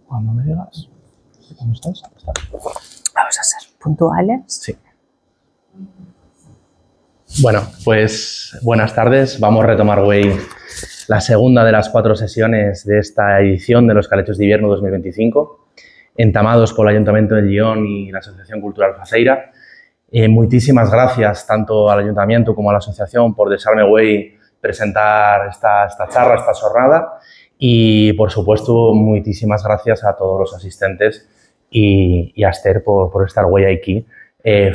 Cuando me digas. ¿Dónde estás? Vamos a ser puntuales. Sí. Bueno, pues buenas tardes. Vamos a retomar hoy la segunda de las 4 sesiones de esta edición de los Calechos de Invierno 2025, entamados por el Ayuntamiento de Lyon y la Asociación Cultural Faceira. Muchísimas gracias tanto al Ayuntamiento como a la Asociación por deixar-me hoy presentar esta charla, esta jornada. Y, por supuesto, muchísimas gracias a todos los asistentes y a Esther por estar hoy aquí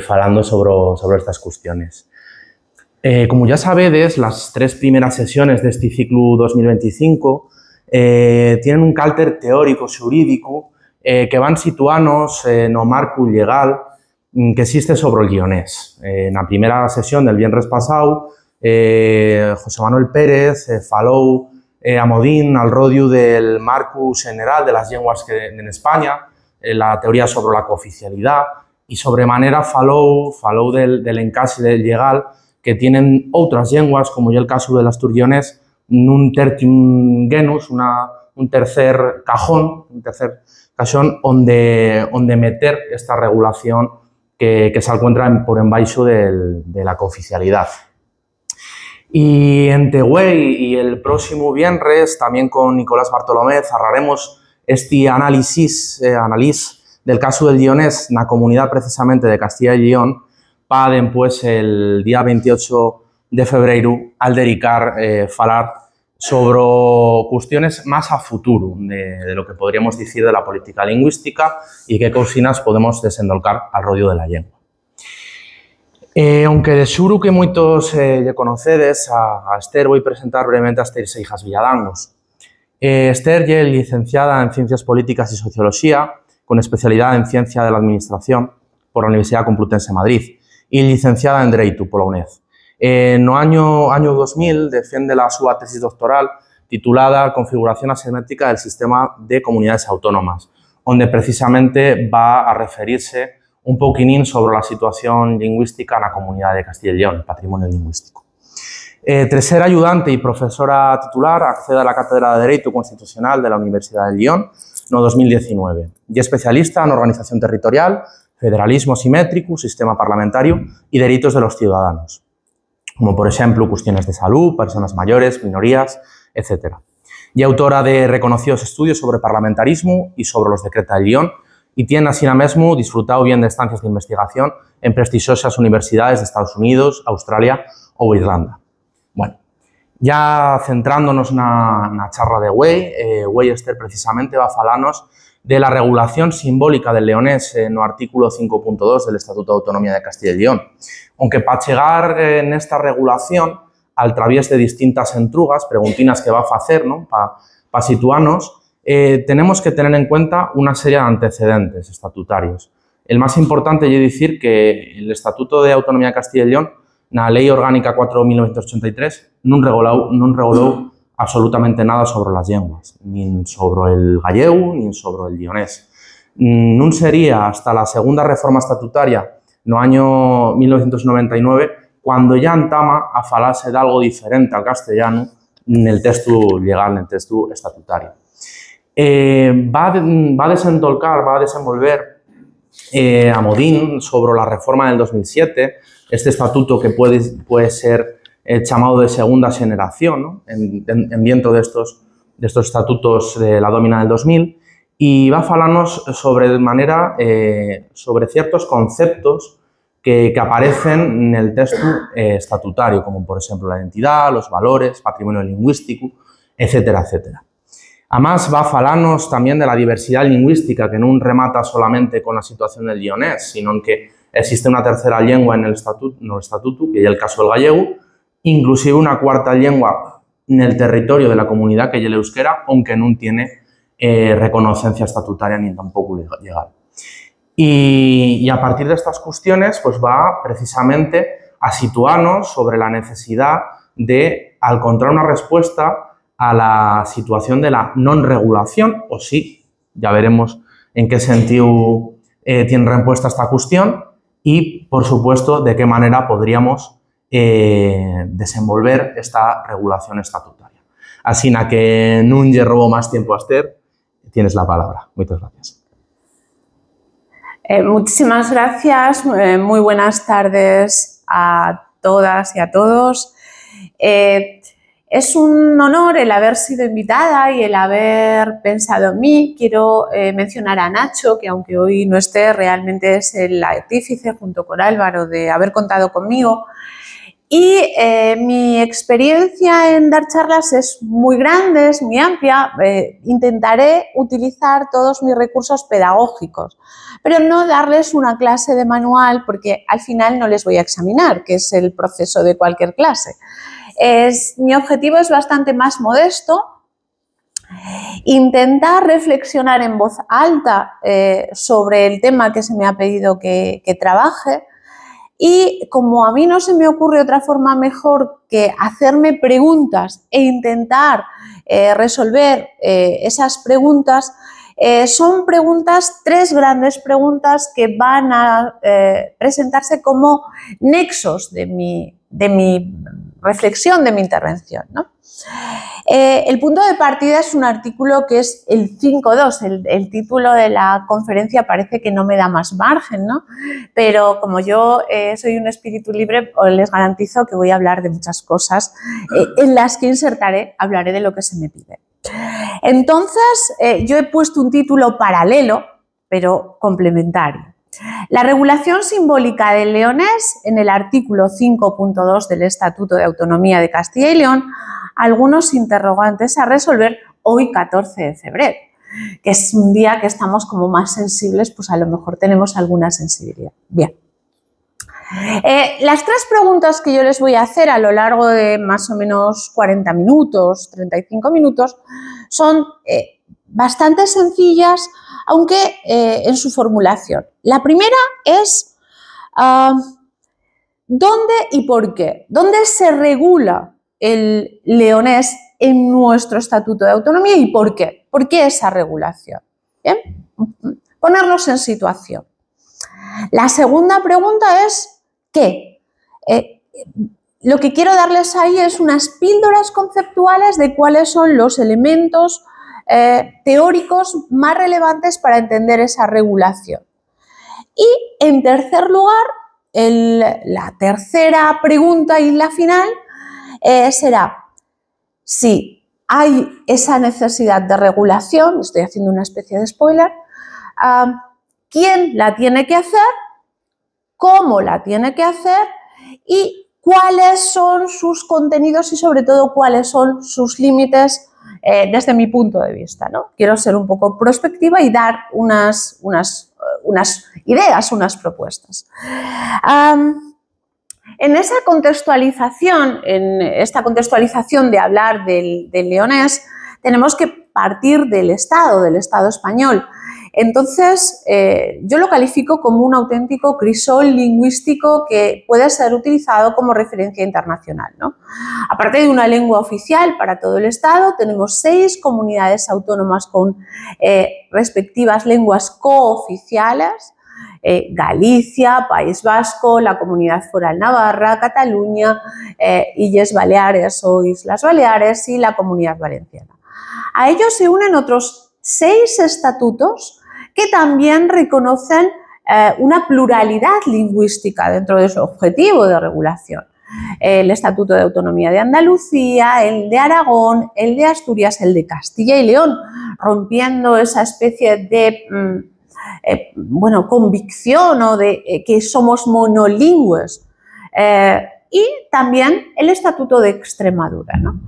falando sobre estas cuestiones. Como ya sabedes, las 3 primeras sesiones de este ciclo 2025 tienen un carácter teórico xurídico que van situarnos no marco legal que existe sobre el lionés. En la primera sesión del viernes pasado, José Manuel Pérez falou a Modín al rodio del marco general de las lenguas en España, la teoría sobre la cooficialidad y sobremanera falou del encase legal que tienen otras lenguas, como ya el caso del asturionés, un tertium genus, un tercer cajón donde meter esta regulación que se encuentra por embaixo de la cooficialidad. Y en Tehuey y el próximo viernes, también con Nicolás Bartolomé, cerraremos este análisis del caso del lionés en la comunidad precisamente de Castilla y León, para después el día 28 de febrero al dedicar falar sobre cuestiones más a futuro de lo que podríamos decir de la política lingüística y qué cocinas podemos desendolcar al rodio de la lengua. Aunque de xuro que moitos lle conocedes, a Esther voy a presentar brevemente a Esther Seijas Villadangos. Esther é licenciada en Ciencias Políticas y Sociología, con especialidad en Ciencia de la Administración por la Universidad Complutense de Madrid y licenciada en Dereito por la UNED. No año 2000 defiende la súa tesis doctoral titulada Configuración asimétrica del sistema de comunidades autónomas, donde precisamente va a referirse un poquinín sobre la situación lingüística en la comunidad de Castilla y León, el patrimonio lingüístico. Tras ser ayudante y profesora titular, accede a la Cátedra de Derecho Constitucional de la Universidad de Lyon no 2019 y especialista en organización territorial, federalismo simétrico, sistema parlamentario y derechos de los ciudadanos, como por ejemplo cuestiones de salud, personas mayores, minorías, etc. Y autora de reconocidos estudios sobre parlamentarismo y sobre los decretos de Lyon, y tiene así mismo disfrutado bien de estancias de investigación en prestigiosas universidades de Estados Unidos, Australia o Irlanda. Bueno, ya centrándonos en la charla de Wey, Esther precisamente va a falarnos de la regulación simbólica del leonés en el artículo 5.2 del Estatuto de Autonomía de Castilla y León. Aunque para llegar en esta regulación, al través de distintas entrugas, preguntinas que va a hacer, ¿no? para situarnos, tenemos que tener en cuenta una serie de antecedentes estatutarios. El más importante es decir que el Estatuto de Autonomía de Castilla y León, la Ley Orgánica 4.1983, no reguló absolutamente nada sobre las lenguas, ni sobre el gallego, ni sobre el lionés. No sería hasta la segunda reforma estatutaria, no año 1999, cuando ya entama a falarse de algo diferente al castellano en el texto legal, en el texto estatutario. Va a desenvolver a Modín sobre la reforma del 2007, este estatuto que puede ser llamado de segunda generación, ¿no? dentro de estos estatutos de la Domina del 2000, y va a hablarnos sobre ciertos conceptos que aparecen en el texto estatutario, como por ejemplo la identidad, los valores, patrimonio lingüístico, etcétera, etcétera. Además, va a falarnos también de la diversidad lingüística, que no remata solamente con la situación del lionés, sino que existe una tercera lengua en el estatuto, que es el caso del gallego, inclusive una cuarta lengua en el territorio de la comunidad, que es el euskera, aunque no tiene reconocencia estatutaria ni tampoco legal. Y a partir de estas cuestiones, pues va precisamente a situarnos sobre la necesidad de encontrar una respuesta a la situación de la non-regulación, o sí, ya veremos en qué sentido tiene respuesta esta cuestión y, por supuesto, de qué manera podríamos desenvolver esta regulación estatutaria. Así que non lle robo más tiempo a Esther, tienes la palabra. Muchas gracias. Muchísimas gracias. Muy buenas tardes a todas y a todos. Es un honor el haber sido invitada y el haber pensado en mí. Quiero mencionar a Nacho, que aunque hoy no esté, realmente es el artífice junto con Álvaro de haber contado conmigo. Y mi experiencia en dar charlas es muy grande, es muy amplia. Intentaré utilizar todos mis recursos pedagógicos, pero no darles una clase de manual porque al final no les voy a examinar, que es el proceso de cualquier clase. Mi objetivo es bastante más modesto. Intentar reflexionar en voz alta sobre el tema que se me ha pedido que trabaje. Y como a mí no se me ocurre otra forma mejor que hacerme preguntas e intentar resolver esas preguntas, son preguntas, tres grandes preguntas que van a presentarse como nexos de mi reflexión, de mi intervención, ¿no? El punto de partida es un artículo que es el 5.2, el título de la conferencia parece que no me da más margen, ¿no? Pero como yo soy un espíritu libre, les garantizo que voy a hablar de muchas cosas en las que hablaré de lo que se me pide. Entonces, yo he puesto un título paralelo, pero complementario. La regulación simbólica del leonés en el artículo 5.2 del Estatuto de Autonomía de Castilla y León, algunos interrogantes a resolver hoy 14 de febrero, que es un día que estamos como más sensibles, pues a lo mejor tenemos alguna sensibilidad. Bien. Las tres preguntas que yo les voy a hacer a lo largo de más o menos 40 minutos, 35 minutos, son bastante sencillas, aunque en su formulación. La primera es ¿dónde y por qué? ¿Dónde se regula el leonés en nuestro Estatuto de Autonomía y por qué? ¿Por qué esa regulación? ¿Bien? Ponernos en situación. La segunda pregunta es ¿qué? Lo que quiero darles ahí es unas píldoras conceptuales de cuáles son los elementos teóricos más relevantes para entender esa regulación. Y en tercer lugar, la tercera pregunta y la final será si hay esa necesidad de regulación, estoy haciendo una especie de spoiler, quién la tiene que hacer, cómo la tiene que hacer y cuáles son sus contenidos y sobre todo cuáles son sus límites desde mi punto de vista, ¿no? Quiero ser un poco prospectiva y dar unas ideas, unas propuestas. En esa contextualización, en esta contextualización de hablar del leonés, tenemos que partir del Estado español. Entonces, yo lo califico como un auténtico crisol lingüístico que puede ser utilizado como referencia internacional, ¿no? Aparte de una lengua oficial para todo el Estado, tenemos 6 comunidades autónomas con respectivas lenguas cooficiales: Galicia, País Vasco, la Comunidad Foral Navarra, Cataluña, Illes Baleares o Islas Baleares y la Comunidad Valenciana. A ellos se unen otros 6 estatutos que también reconocen una pluralidad lingüística dentro de su objetivo de regulación. El Estatuto de Autonomía de Andalucía, el de Aragón, el de Asturias, el de Castilla y León, rompiendo esa especie de convicción o de que somos monolingües. Y también el Estatuto de Extremadura, ¿no?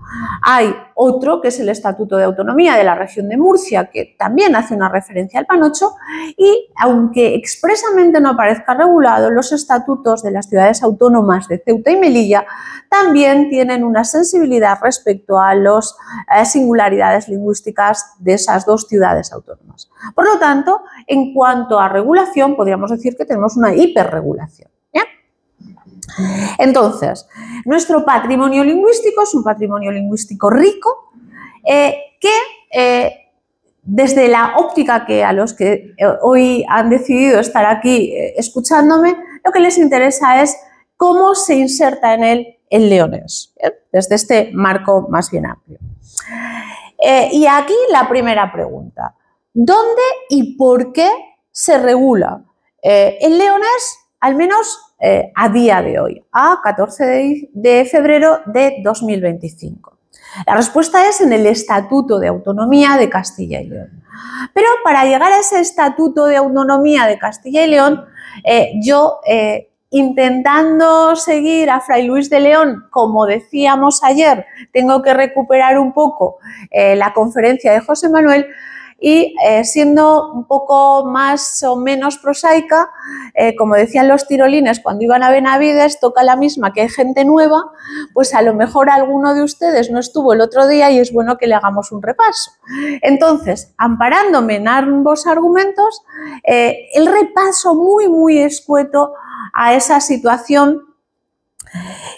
Hay otro que es el Estatuto de Autonomía de la Región de Murcia, que también hace una referencia al Panocho y, aunque expresamente no aparezca regulado, los estatutos de las ciudades autónomas de Ceuta y Melilla también tienen una sensibilidad respecto a las singularidades lingüísticas de esas dos ciudades autónomas. Por lo tanto, en cuanto a regulación, podríamos decir que tenemos una hiperregulación. ¿Bien? Entonces, nuestro patrimonio lingüístico es un patrimonio lingüístico rico que desde la óptica que a los que hoy han decidido estar aquí escuchándome, lo que les interesa es cómo se inserta en él el leonés, desde este marco más bien amplio. Y aquí la primera pregunta: ¿dónde y por qué se regula el leonés, al menos a día de hoy, a 14 de febrero de 2025? La respuesta es en el Estatuto de Autonomía de Castilla y León. Pero para llegar a ese Estatuto de Autonomía de Castilla y León, yo, intentando seguir a Fray Luis de León, como decíamos ayer, tengo que recuperar un poco la conferencia de José Manuel, y siendo un poco más o menos prosaica, como decían los tirolines cuando iban a Benavides, toca la misma que hay gente nueva, pues a lo mejor alguno de ustedes no estuvo el otro día y es bueno que le hagamos un repaso. Entonces, amparándome en ambos argumentos, el repaso muy escueto a esa situación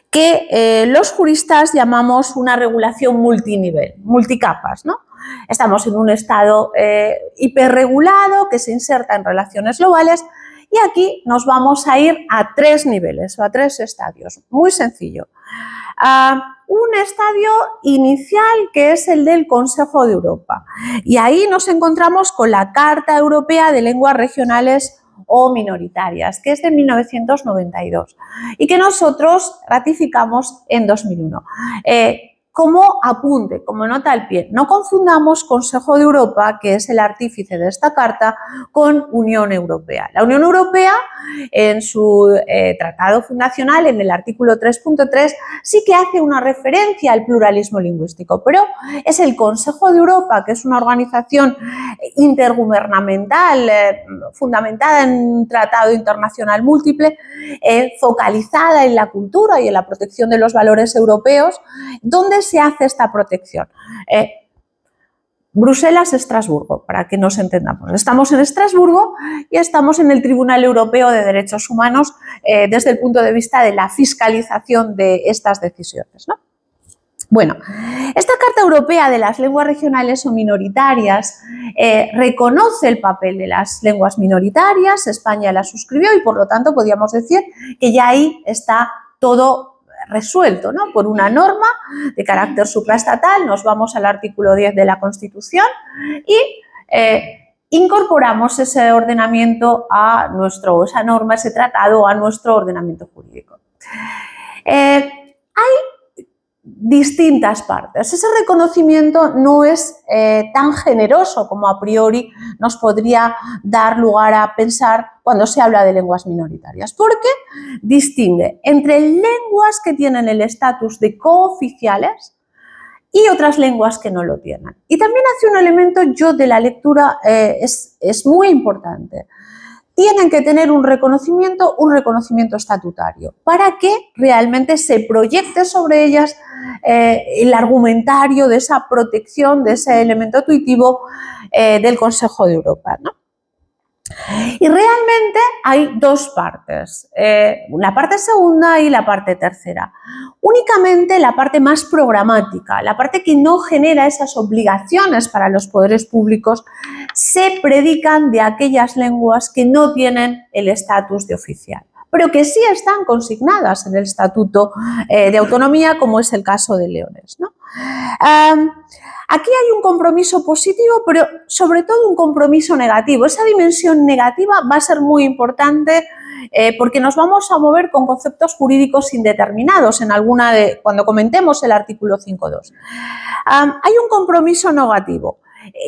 que los juristas llamamos una regulación multinivel, multicapas, ¿no? Estamos en un estado hiperregulado que se inserta en relaciones globales, y aquí nos vamos a ir a 3 niveles o a 3 estadios. Muy sencillo. Un estadio inicial, que es el del Consejo de Europa, y ahí nos encontramos con la Carta Europea de Lenguas Regionales o Minoritarias, que es de 1992 y que nosotros ratificamos en 2001. Como apunte, como nota al pie, no confundamos Consejo de Europa, que es el artífice de esta carta, con Unión Europea. La Unión Europea, en su tratado fundacional, en el artículo 3.3, sí que hace una referencia al pluralismo lingüístico, pero es el Consejo de Europa, que es una organización intergubernamental fundamentada en un tratado internacional múltiple, focalizada en la cultura y en la protección de los valores europeos, donde se hace esta protección. Bruselas-Estrasburgo, para que nos entendamos. Estamos en Estrasburgo y estamos en el Tribunal Europeo de Derechos Humanos desde el punto de vista de la fiscalización de estas decisiones, ¿no? Bueno, esta Carta Europea de las Lenguas Regionales o Minoritarias reconoce el papel de las lenguas minoritarias. España la suscribió y, por lo tanto, podríamos decir que ya ahí está todo resuelto, ¿no? Por una norma de carácter supraestatal. Nos vamos al artículo 10 de la Constitución y incorporamos ese ordenamiento a esa norma, ese tratado a nuestro ordenamiento jurídico. Hay distintas partes. Ese reconocimiento no es tan generoso como a priori nos podría dar lugar a pensar cuando se habla de lenguas minoritarias, porque distingue entre lenguas que tienen el estatus de cooficiales y otras lenguas que no lo tienen. Y también hace un elemento de la lectura es muy importante. Tienen que tener un reconocimiento estatutario, para que realmente se proyecte sobre ellas el argumentario de esa protección, de ese elemento tuitivo del Consejo de Europa, ¿no? Y realmente hay 2 partes, la parte segunda y la parte tercera. Únicamente la parte más programática, la parte que no genera esas obligaciones para los poderes públicos, se predican de aquellas lenguas que no tienen el estatus de oficial, pero que sí están consignadas en el Estatuto de Autonomía, como es el caso de Leones, ¿no? Aquí hay un compromiso positivo, pero sobre todo un compromiso negativo. Esa dimensión negativa va a ser muy importante porque nos vamos a mover con conceptos jurídicos indeterminados cuando comentemos el artículo 5.2. Hay un compromiso negativo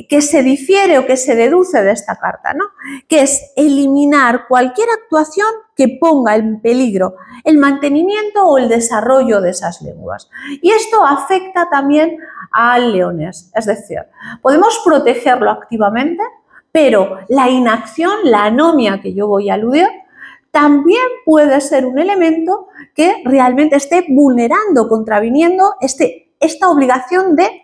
que se difiere o que se deduce de esta carta, ¿no? Que es eliminar cualquier actuación que ponga en peligro el mantenimiento o el desarrollo de esas lenguas. Y esto afecta también al leonés, es decir, podemos protegerlo activamente, pero la inacción, la anomia que yo voy a aludir, también puede ser un elemento que realmente esté vulnerando, contraviniendo esta obligación de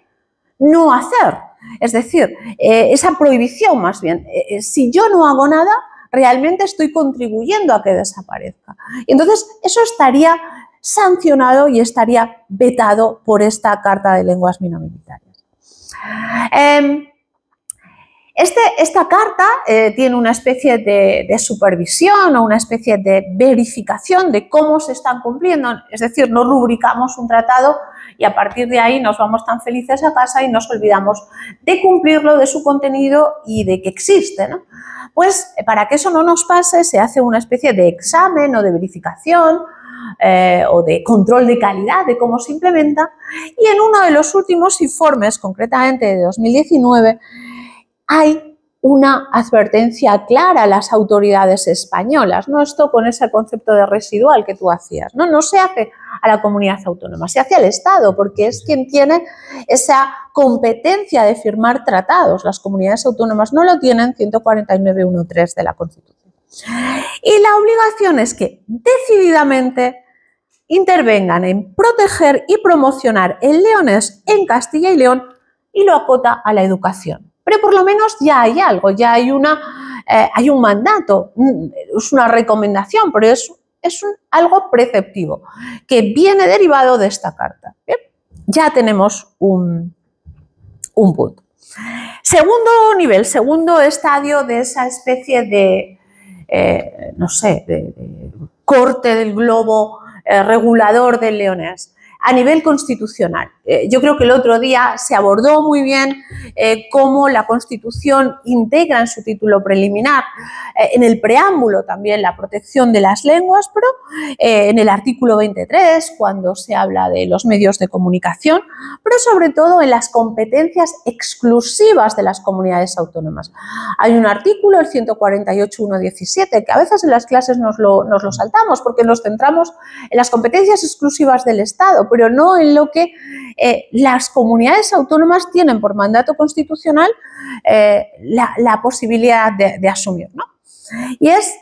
no hacer. Es decir, esa prohibición más bien. Si yo no hago nada, realmente estoy contribuyendo a que desaparezca. Y entonces eso estaría sancionado y estaría vetado por esta Carta de Lenguas Minoritarias. Esta carta tiene una especie de supervisión o una especie de verificación de cómo se están cumpliendo, es decir, no rubricamos un tratado y a partir de ahí nos vamos tan felices a casa y nos olvidamos de cumplirlo, de su contenido y de que existe, ¿no? Pues para que eso no nos pase se hace una especie de examen o de verificación o de control de calidad de cómo se implementa, y en uno de los últimos informes, concretamente de 2019, hay una advertencia clara a las autoridades españolas, no esto con ese concepto de residual que tú hacías, no se hace a la comunidad autónoma, se hace al Estado, porque es quien tiene esa competencia de firmar tratados. Las comunidades autónomas no lo tienen, 149.1.3 de la Constitución. Y la obligación es que decididamente intervengan en proteger y promocionar el leonés en Castilla y León, y lo acota a la educación. Pero por lo menos ya hay algo, ya hay un mandato, es una recomendación, pero es algo preceptivo que viene derivado de esta carta. Bien, ya tenemos un punto. Segundo nivel, segundo estadio de esa especie de corte del globo regulador del leonés. A nivel constitucional, yo creo que el otro día se abordó muy bien cómo la Constitución integra en su título preliminar, en el preámbulo también, la protección de las lenguas, pero en el artículo 23, cuando se habla de los medios de comunicación, pero sobre todo en las competencias exclusivas de las comunidades autónomas. Hay un artículo, el 148.1.17, que a veces en las clases nos lo saltamos porque nos centramos en las competencias exclusivas del Estado, pero no en lo que las comunidades autónomas tienen por mandato constitucional la posibilidad de asumir, ¿no? Y es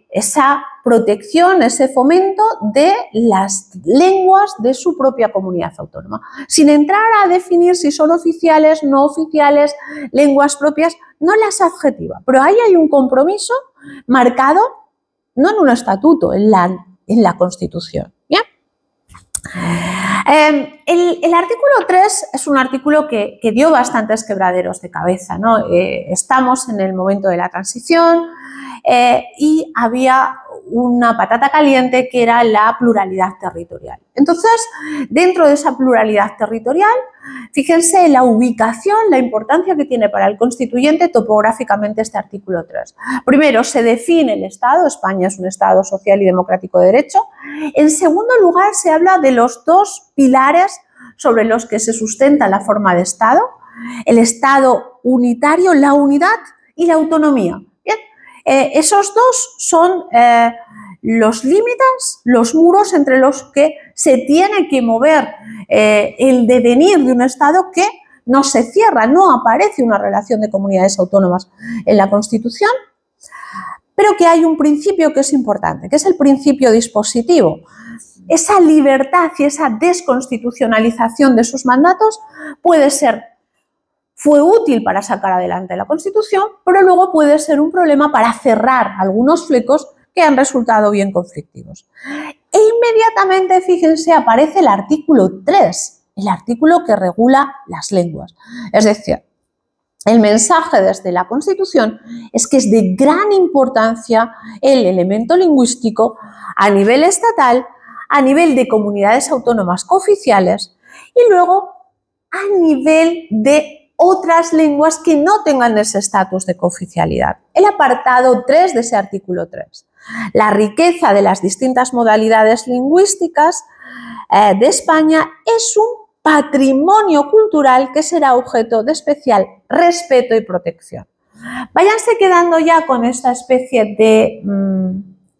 esa protección, ese fomento de las lenguas de su propia comunidad autónoma, sin entrar a definir si son oficiales, no oficiales, lenguas propias, no las adjetiva, pero ahí hay un compromiso marcado no en un estatuto, en la Constitución. ¿Bien? El artículo 3 es un artículo que dio bastantes quebraderos de cabeza, ¿no? Estamos en el momento de la transición y había una patata caliente que era la pluralidad territorial. Entonces, dentro de esa pluralidad territorial, fíjense la ubicación, la importancia que tiene para el constituyente topográficamente este artículo 3. Primero, se define el Estado, España es un Estado social y democrático de derecho. En segundo lugar, se habla de los dos pilares sobre los que se sustenta la forma de Estado, el Estado unitario, la unidad y la autonomía. Bien, esos dos son los límites, los muros entre los que se tiene que mover el devenir de un Estado que no se cierra, no aparece una relación de comunidades autónomas en la Constitución, pero que hay un principio que es importante, que es el principio dispositivo. Esa libertad y esa desconstitucionalización de sus mandatos fue útil para sacar adelante la Constitución, pero luego puede ser un problema para cerrar algunos flecos que han resultado bien conflictivos. E inmediatamente, fíjense, aparece el artículo 3, el artículo que regula las lenguas. Es decir, el mensaje desde la Constitución es que es de gran importancia el elemento lingüístico a nivel estatal, a nivel de comunidades autónomas cooficiales y luego a nivel de otras lenguas que no tengan ese estatus de cooficialidad. El apartado 3 de ese artículo 3. La riqueza de las distintas modalidades lingüísticas de España es un patrimonio cultural que será objeto de especial respeto y protección. Váyanse quedando ya con esta especie de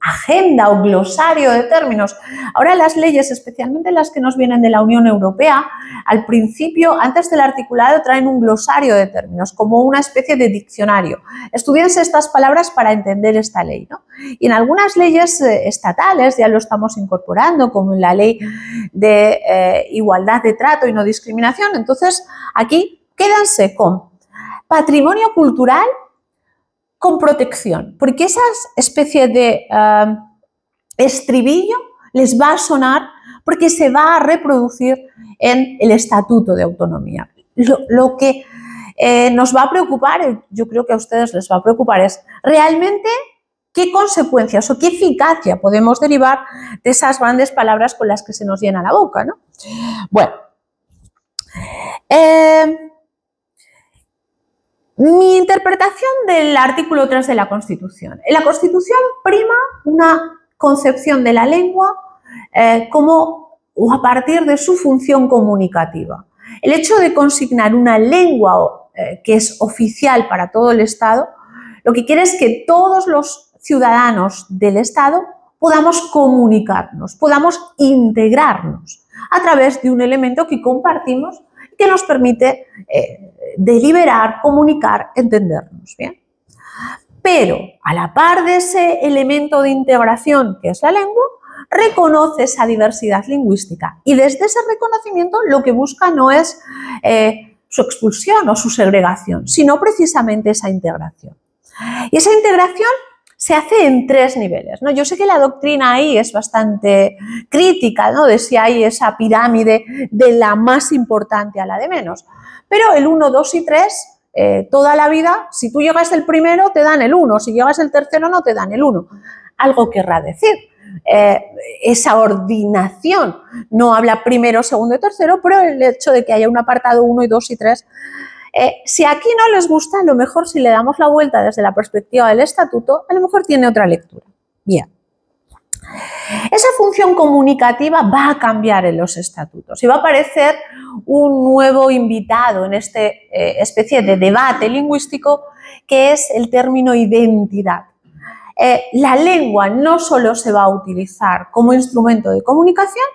agenda o glosario de términos. Ahora las leyes, especialmente las que nos vienen de la Unión Europea, al principio, antes del articulado, traen un glosario de términos, como una especie de diccionario. Estudiense estas palabras para entender esta ley, ¿no? Y en algunas leyes estatales ya lo estamos incorporando, como en la Ley de Igualdad de Trato y No Discriminación. Entonces, aquí quédense con patrimonio cultural con protección, porque esa especie de estribillo les va a sonar porque se va a reproducir en el Estatuto de Autonomía. Lo que nos va a preocupar, yo creo que a ustedes les va a preocupar, es realmente qué consecuencias o qué eficacia podemos derivar de esas grandes palabras con las que se nos llena la boca, ¿no? Bueno, mi interpretación del artículo 3 de la Constitución. En la Constitución prima una concepción de la lengua como o a partir de su función comunicativa. El hecho de consignar una lengua que es oficial para todo el Estado, lo que quiere es que todos los ciudadanos del Estado podamos comunicarnos, podamos integrarnos a través de un elemento que compartimos y que nos permite deliberar, comunicar, entendernos, ¿bien? Pero a la par de ese elemento de integración que es la lengua, reconoce esa diversidad lingüística y desde ese reconocimiento lo que busca no es su expulsión o su segregación, sino precisamente esa integración. Y esa integración se hace en 3 niveles, ¿no? Yo sé que la doctrina ahí es bastante crítica, ¿no? De si hay esa pirámide de la más importante a la de menos, pero el 1, 2 y 3, toda la vida, si tú llegas el primero te dan el 1, si llegas el tercero no te dan el 1. Algo querrá decir. Esa ordinación no habla primero, segundo y tercero, pero el hecho de que haya un apartado 1 y 2 y 3, si aquí no les gusta, a lo mejor si le damos la vuelta desde la perspectiva del estatuto, a lo mejor tiene otra lectura. Bien. Esa función comunicativa va a cambiar en los estatutos y va a aparecer un nuevo invitado en esta especie de debate lingüístico que es el término identidad. La lengua no solo se va a utilizar como instrumento de comunicación,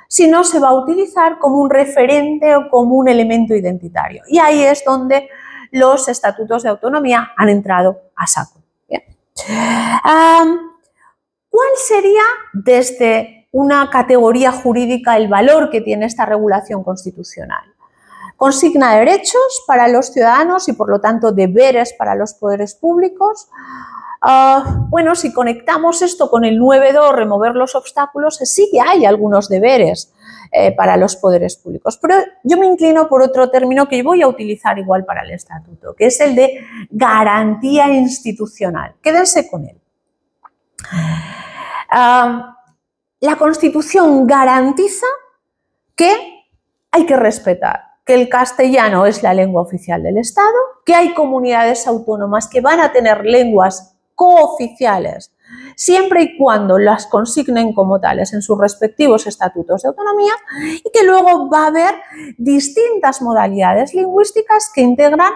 sino se va a utilizar como un referente o como un elemento identitario. Y ahí es donde los estatutos de autonomía han entrado a saco. Bien. ¿Cuál sería desde una categoría jurídica el valor que tiene esta regulación constitucional? Consigna derechos para los ciudadanos y por lo tanto deberes para los poderes públicos. Bueno, si conectamos esto con el 9.2, remover los obstáculos, sí que hay algunos deberes para los poderes públicos, pero yo me inclino por otro término que voy a utilizar igual para el estatuto, que es el de garantía institucional. Quédense con él. La Constitución garantiza que hay que respetar que el castellano es la lengua oficial del Estado, que hay comunidades autónomas que van a tener lenguas cooficiales siempre y cuando las consignen como tales en sus respectivos estatutos de autonomía y que luego va a haber distintas modalidades lingüísticas que integran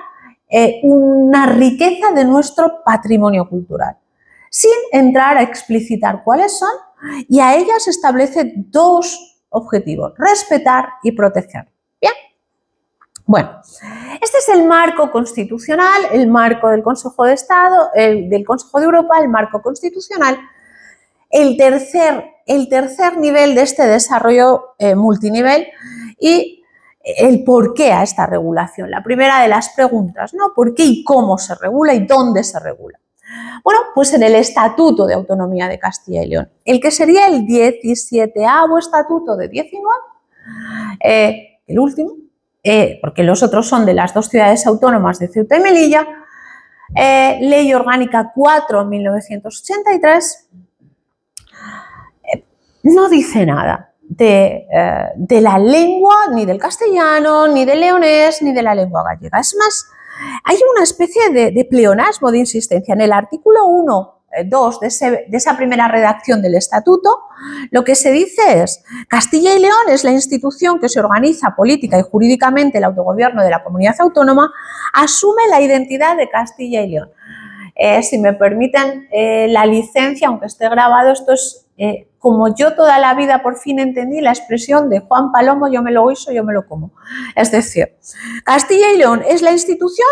una riqueza de nuestro patrimonio cultural, sin entrar a explicitar cuáles son, y a ellas establece 2 objetivos: respetar y proteger. Bien. Bueno, este es el marco constitucional, el marco del Consejo de Estado, del Consejo de Europa, el marco constitucional. El tercer nivel de este desarrollo multinivel y el por qué a esta regulación. La primera de las preguntas, ¿no? ¿Por qué y cómo se regula y dónde se regula? Bueno, pues en el Estatuto de Autonomía de Castilla y León, el que sería el 17º Estatuto de 19, el último, porque los otros son de las 2 ciudades autónomas de Ceuta y Melilla, Ley Orgánica 4/1983, no dice nada de la lengua, ni del castellano, ni del leonés, ni de la lengua gallega. Es más, hay una especie de pleonasmo, de insistencia. En el artículo 1.2 de esa primera redacción del Estatuto, lo que se dice es: Castilla y León es la institución que se organiza política y jurídicamente el autogobierno de la comunidad autónoma, asume la identidad de Castilla y León. Si me permiten la licencia, aunque esté grabado, esto es como yo toda la vida por fin entendí la expresión de Juan Palomo: yo me lo guiso, yo me lo como. Es decir, Castilla y León es la institución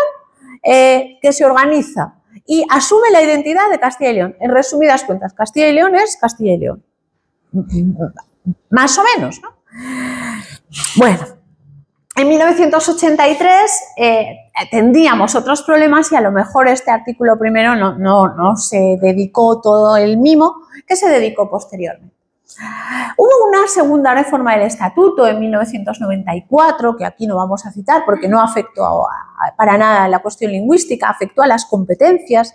que se organiza y asume la identidad de Castilla y León. En resumidas cuentas, Castilla y León es Castilla y León. Más o menos, ¿no? Bueno, en 1983 tendríamos otros problemas y a lo mejor este artículo primero no se dedicó todo el mimo que se dedicó posteriormente. Hubo una segunda reforma del Estatuto en 1994, que aquí no vamos a citar porque no afectó para nada a la cuestión lingüística, afectó a las competencias,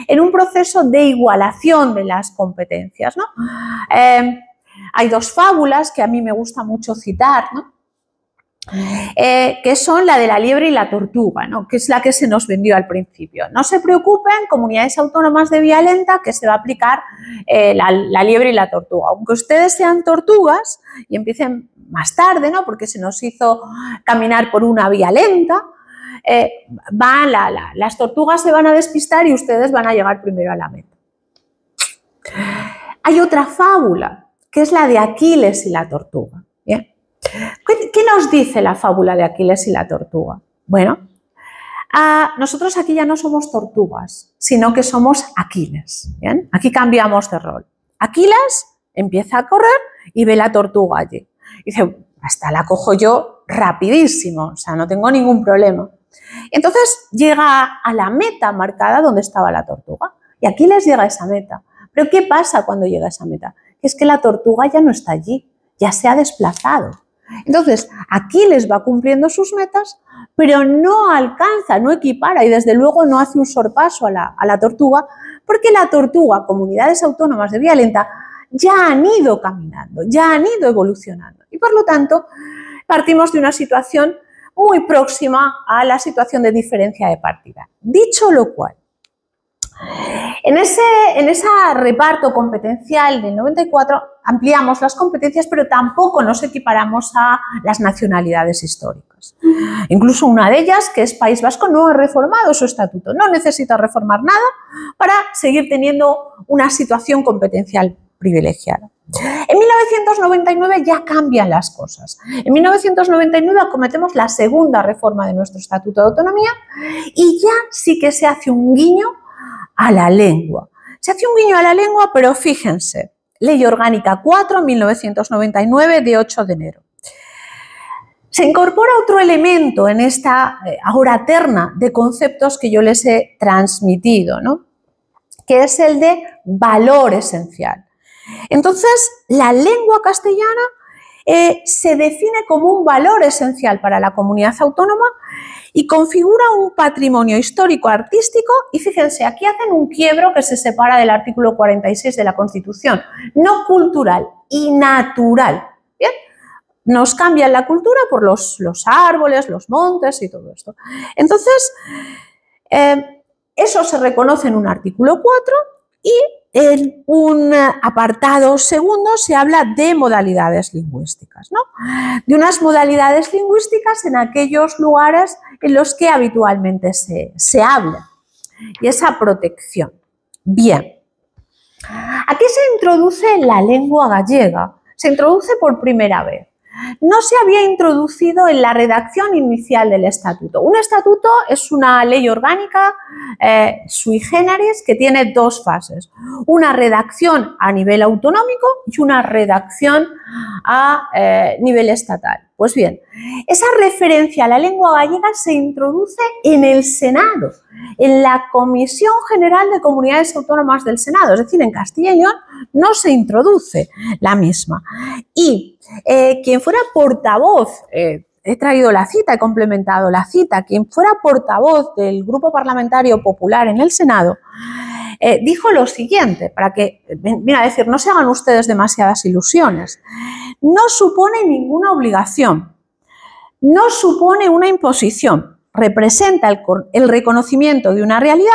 en un proceso de igualación de las competencias, ¿no? Hay dos fábulas que a mí me gusta mucho citar, ¿no? Que son la de la liebre y la tortuga, ¿no? Que es la que se nos vendió al principio. No se preocupen, comunidades autónomas de vía lenta, que se va a aplicar la liebre y la tortuga. Aunque ustedes sean tortugas y empiecen más tarde, ¿no? Porque se nos hizo caminar por una vía lenta, las tortugas se van a despistar y ustedes van a llegar primero a la meta. Hay otra fábula, que es la de Aquiles y la tortuga. ¿Bien? ¿Qué nos dice la fábula de Aquiles y la tortuga? Bueno, nosotros aquí ya no somos tortugas, sino que somos Aquiles. ¿Bien? Aquí cambiamos de rol. Aquiles empieza a correr y ve la tortuga allí. Dice, hasta la cojo yo rapidísimo, o sea, no tengo ningún problema. Entonces llega a la meta marcada donde estaba la tortuga y Aquiles llega a esa meta. ¿Pero qué pasa cuando llega a esa meta? Es que la tortuga ya no está allí, ya se ha desplazado. Entonces, Aquiles va cumpliendo sus metas, pero no alcanza, no equipara y desde luego no hace un sorpaso a la tortuga, porque la tortuga, comunidades autónomas de vía lenta, ya han ido caminando, ya han ido evolucionando. Y por lo tanto, partimos de una situación muy próxima a la situación de diferencia de partida. Dicho lo cual, en ese reparto competencial del 94 ampliamos las competencias, pero tampoco nos equiparamos a las nacionalidades históricas. Incluso una de ellas, que es País Vasco, no ha reformado su estatuto, no necesita reformar nada para seguir teniendo una situación competencial privilegiada. En 1999 ya cambian las cosas. En 1999 acometemos la segunda reforma de nuestro Estatuto de Autonomía y ya sí que se hace un guiño a la lengua. Se hace un guiño a la lengua, pero fíjense, Ley Orgánica 4, 1999, de 8 de enero. Se incorpora otro elemento en esta ahora terna de conceptos que yo les he transmitido, ¿no? Que es el de valor esencial. Entonces, la lengua castellana se define como un valor esencial para la comunidad autónoma y configura un patrimonio histórico-artístico y fíjense, aquí hacen un quiebro que se separa del artículo 46 de la Constitución, no cultural y natural. ¿Bien? Nos cambian la cultura por los árboles, los montes y todo esto. Entonces, eso se reconoce en un artículo 4 y en un apartado segundo se habla de modalidades lingüísticas, ¿no? De unas modalidades lingüísticas en aquellos lugares en los que habitualmente se habla y esa protección. Bien, aquí se introduce la lengua gallega, se introduce por primera vez. No se había introducido en la redacción inicial del estatuto. Un estatuto es una ley orgánica sui generis que tiene dos fases. Una redacción a nivel autonómico y una redacción a nivel estatal. Pues bien, esa referencia a la lengua gallega se introduce en el Senado, en la Comisión General de Comunidades Autónomas del Senado, es decir, en Castilla y León no se introduce la misma. Y quien fuera portavoz, he traído la cita, he complementado la cita, quien fuera portavoz del Grupo Parlamentario Popular en el Senado, dijo lo siguiente, para que, mira, decir, no se hagan ustedes demasiadas ilusiones. No supone ninguna obligación, no supone una imposición, representa el reconocimiento de una realidad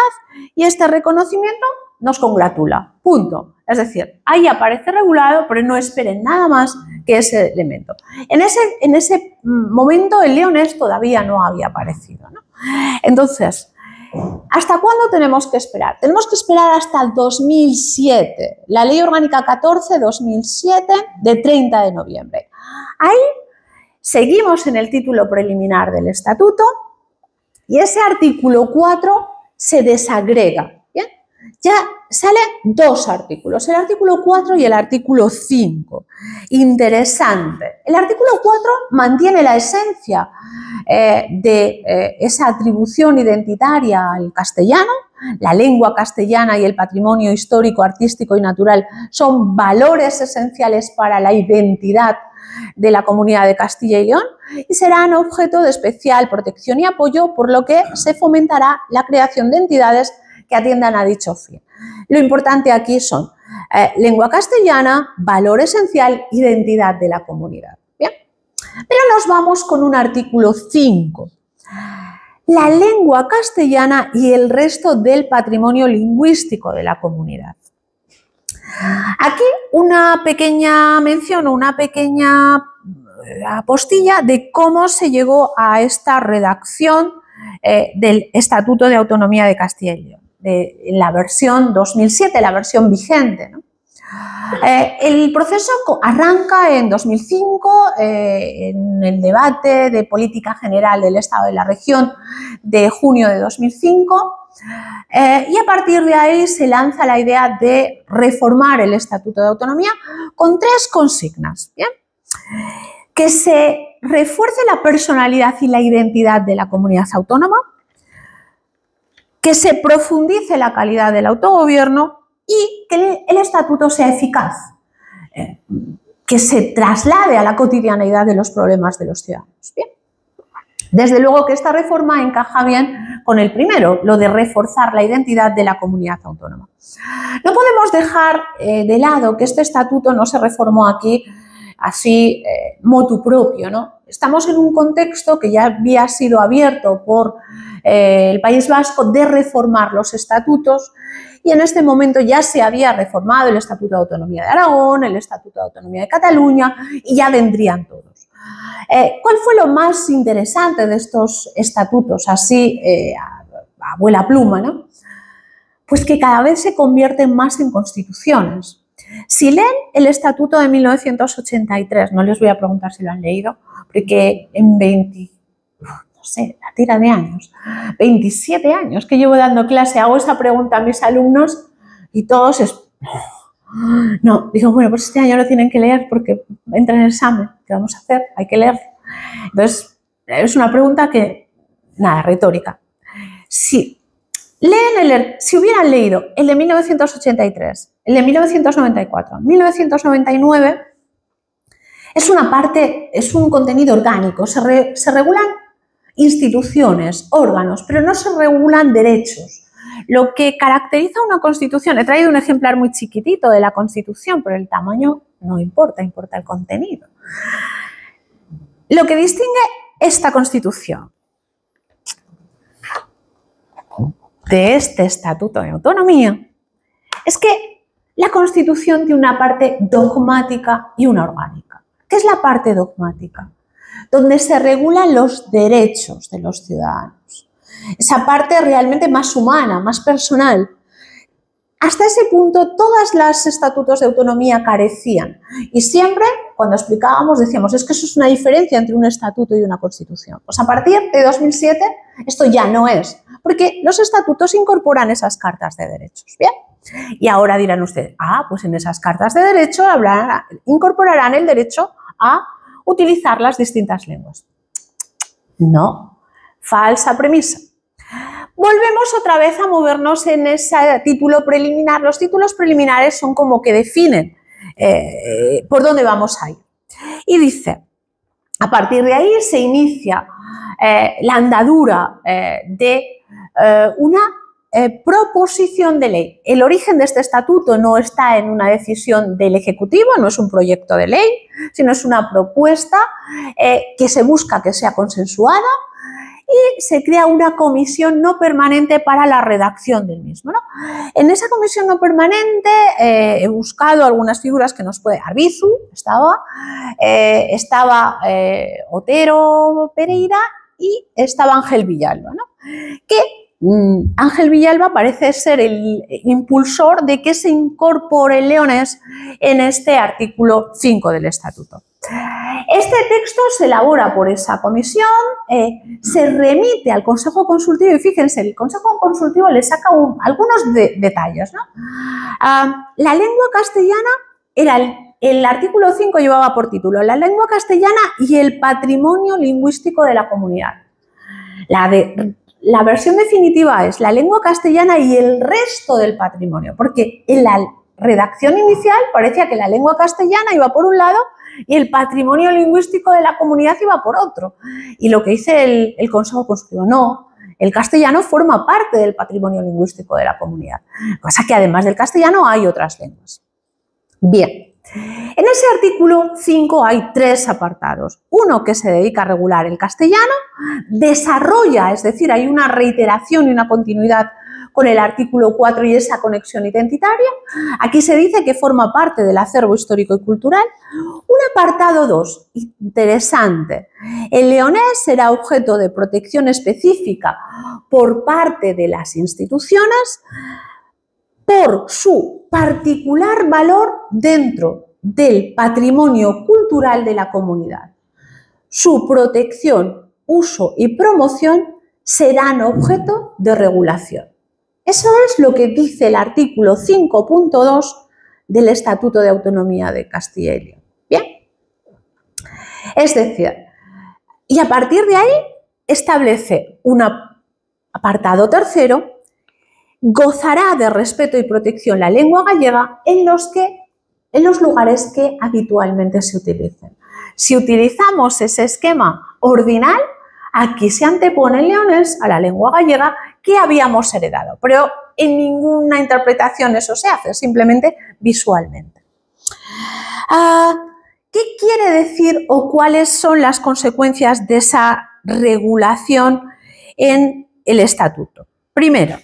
y este reconocimiento nos congratula, punto. Es decir, ahí aparece regulado, pero no esperen nada más que ese elemento. En ese momento el leonés todavía no había aparecido, ¿no? Entonces, ¿hasta cuándo tenemos que esperar? Tenemos que esperar hasta el 2007, la Ley Orgánica 14/2007 de 30 de noviembre. Ahí seguimos en el título preliminar del estatuto y ese artículo 4 se desagrega. ¿Bien? Ya salen dos artículos, el artículo 4 y el artículo 5. Interesante. El artículo 4 mantiene la esencia de esa atribución identitaria al castellano La lengua castellana y el patrimonio histórico, artístico y natural son valores esenciales para la identidad de la Comunidad de Castilla y León y serán objeto de especial protección y apoyo, por lo que se fomentará la creación de entidades que atiendan a dicho fin. Lo importante aquí son lengua castellana, valor esencial, identidad de la comunidad. Bien, pero nos vamos con un artículo 5. La lengua castellana y el resto del patrimonio lingüístico de la comunidad. Aquí una pequeña mención o una pequeña apostilla de cómo se llegó a esta redacción del Estatuto de Autonomía de Castilla y León, de la versión 2007, la versión vigente, ¿no? El proceso arranca en 2005 en el debate de política general del Estado de la región de junio de 2005 y a partir de ahí se lanza la idea de reformar el Estatuto de Autonomía con 3 consignas. ¿Bien? Que se refuerce la personalidad y la identidad de la comunidad autónoma, que se profundice la calidad del autogobierno y que el estatuto sea eficaz, que se traslade a la cotidianeidad de los problemas de los ciudadanos. Bien. Desde luego que esta reforma encaja bien con el primero, lo de reforzar la identidad de la comunidad autónoma. No podemos dejar de lado que este estatuto no se reformó aquí así motu propio, ¿no? Estamos en un contexto que ya había sido abierto por el País Vasco de reformar los estatutos y en este momento ya se había reformado el Estatuto de Autonomía de Aragón, el Estatuto de Autonomía de Cataluña y ya vendrían todos. ¿Cuál fue lo más interesante de estos estatutos, así a vuela pluma, ¿no? Pues que cada vez se convierten más en constituciones. Si leen el Estatuto de 1983, no les voy a preguntar si lo han leído, porque en 27 años que llevo dando clase, hago esa pregunta a mis alumnos y todos no, digo, bueno, pues este año lo tienen que leer porque entra en el examen, ¿qué vamos a hacer? Hay que leer. Entonces, es una pregunta que, nada, retórica. Si hubieran leído el de 1983, el de 1994, 1999, es un contenido orgánico, se regulan instituciones, órganos, pero no se regulan derechos. Lo que caracteriza una Constitución, he traído un ejemplar muy chiquitito de la Constitución, pero el tamaño no importa, importa el contenido. Lo que distingue esta Constitución de este Estatuto de Autonomía es que la Constitución tiene una parte dogmática y una orgánica. ¿Qué es la parte dogmática? Donde se regulan los derechos de los ciudadanos. Esa parte realmente más humana, más personal. Hasta ese punto, todos los estatutos de autonomía carecían. Y siempre, cuando explicábamos, decíamos, es que eso es una diferencia entre un estatuto y una constitución. Pues a partir de 2007, esto ya no es, porque los estatutos incorporan esas cartas de derechos. ¿Bien? Y ahora dirán ustedes, pues en esas cartas de derecho incorporarán el derecho a utilizar las distintas lenguas. No, falsa premisa. Volvemos otra vez a movernos en ese título preliminar. Los títulos preliminares son como que definen por dónde vamos a ir. Y dice, a partir de ahí se inicia la andadura de una proposición de ley. El origen de este estatuto no está en una decisión del Ejecutivo, no es un proyecto de ley, sino es una propuesta que se busca que sea consensuada y se crea una comisión no permanente para la redacción del mismo, ¿no? En esa comisión no permanente he buscado algunas figuras que nos puede... Arbizu estaba Otero Pereira y estaba Ángel Villalba, ¿no? Que Ángel Villalba parece ser el impulsor de que se incorpore el leonés en este artículo 5 del Estatuto. Este texto se elabora por esa comisión, se remite al Consejo Consultivo y fíjense, el Consejo Consultivo le saca algunos detalles, ¿no? La lengua castellana era el artículo 5 llevaba por título la lengua la versión definitiva es la lengua castellana y el resto del patrimonio, porque en la redacción inicial parecía que la lengua castellana iba por un lado y el patrimonio lingüístico de la comunidad iba por otro. Y lo que dice el Consejo Constitucional, no, el castellano forma parte del patrimonio lingüístico de la comunidad. Cosa que además del castellano hay otras lenguas. Bien, en ese artículo 5 hay 3 apartados. Uno que se dedica a regular el castellano, desarrolla, es decir, hay una reiteración y una continuidad con el artículo 4 y esa conexión identitaria. Aquí se dice que forma parte del acervo histórico y cultural. Un apartado 2, interesante. El leonés será objeto de protección específica por parte de las instituciones por su particular valor dentro del patrimonio cultural de la comunidad. Su protección, uso y promoción serán objeto de regulación. Eso es lo que dice el artículo 5.2 del Estatuto de Autonomía de Castilla y León. ¿Bien? Es decir, y a partir de ahí establece un apartado tercero, gozará de respeto y protección la lengua gallega en los lugares que habitualmente se utilicen. Si utilizamos ese esquema ordinal, aquí se antepone el leonés a la lengua gallega que habíamos heredado, pero en ninguna interpretación eso se hace, simplemente visualmente. ¿Qué quiere decir o cuáles son las consecuencias de esa regulación en el estatuto? Primero,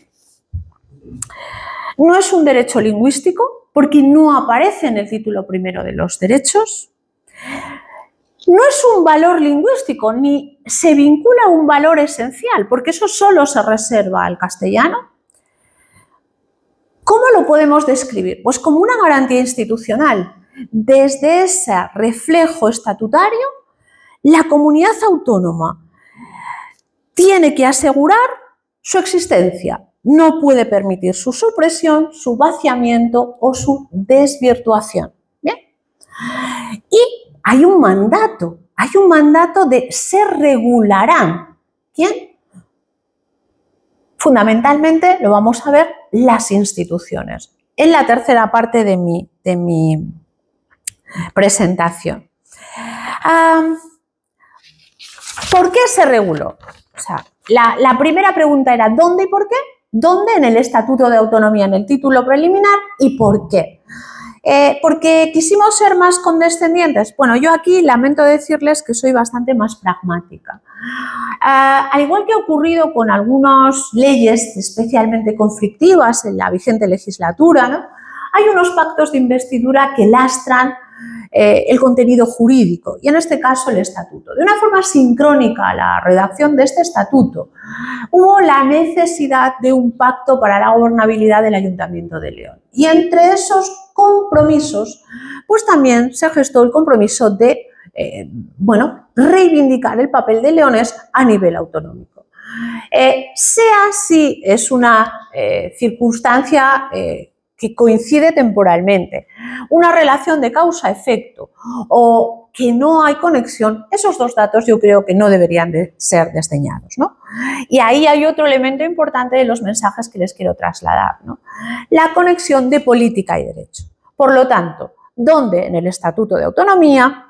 no es un derecho lingüístico porque no aparece en el título primero de los derechos. No es un valor lingüístico ni se vincula a un valor esencial porque eso solo se reserva al castellano. ¿Cómo lo podemos describir? Pues como una garantía institucional. Desde ese reflejo estatutario, la comunidad autónoma tiene que asegurar su existencia. No puede permitir su supresión, su vaciamiento o su desvirtuación. ¿Bien? Y hay un mandato de se regularán. ¿Quién? Fundamentalmente lo vamos a ver las instituciones. En la tercera parte de mi presentación. ¿Por qué se reguló? O sea, la primera pregunta era ¿dónde y por qué? ¿Dónde? En el Estatuto de Autonomía, en el título preliminar. ¿Y por qué? ¿Porque quisimos ser más condescendientes? Bueno, yo aquí lamento decirles que soy bastante más pragmática. Al igual que ha ocurrido con algunas leyes especialmente conflictivas en la vigente legislatura, ¿no? Hay unos pactos de investidura que lastran el contenido jurídico y en este caso el estatuto. De una forma sincrónica a la redacción de este estatuto hubo la necesidad de un pacto para la gobernabilidad del Ayuntamiento de León y entre esos compromisos pues también se gestó el compromiso de reivindicar el papel de leones a nivel autonómico. Sea si es una circunstancia que coincide temporalmente, una relación de causa-efecto o que no hay conexión, esos dos datos yo creo que no deberían de ser desdeñados, ¿no? Y ahí hay otro elemento importante de los mensajes que les quiero trasladar, ¿no? La conexión de política y derecho. Por lo tanto, donde en el Estatuto de Autonomía,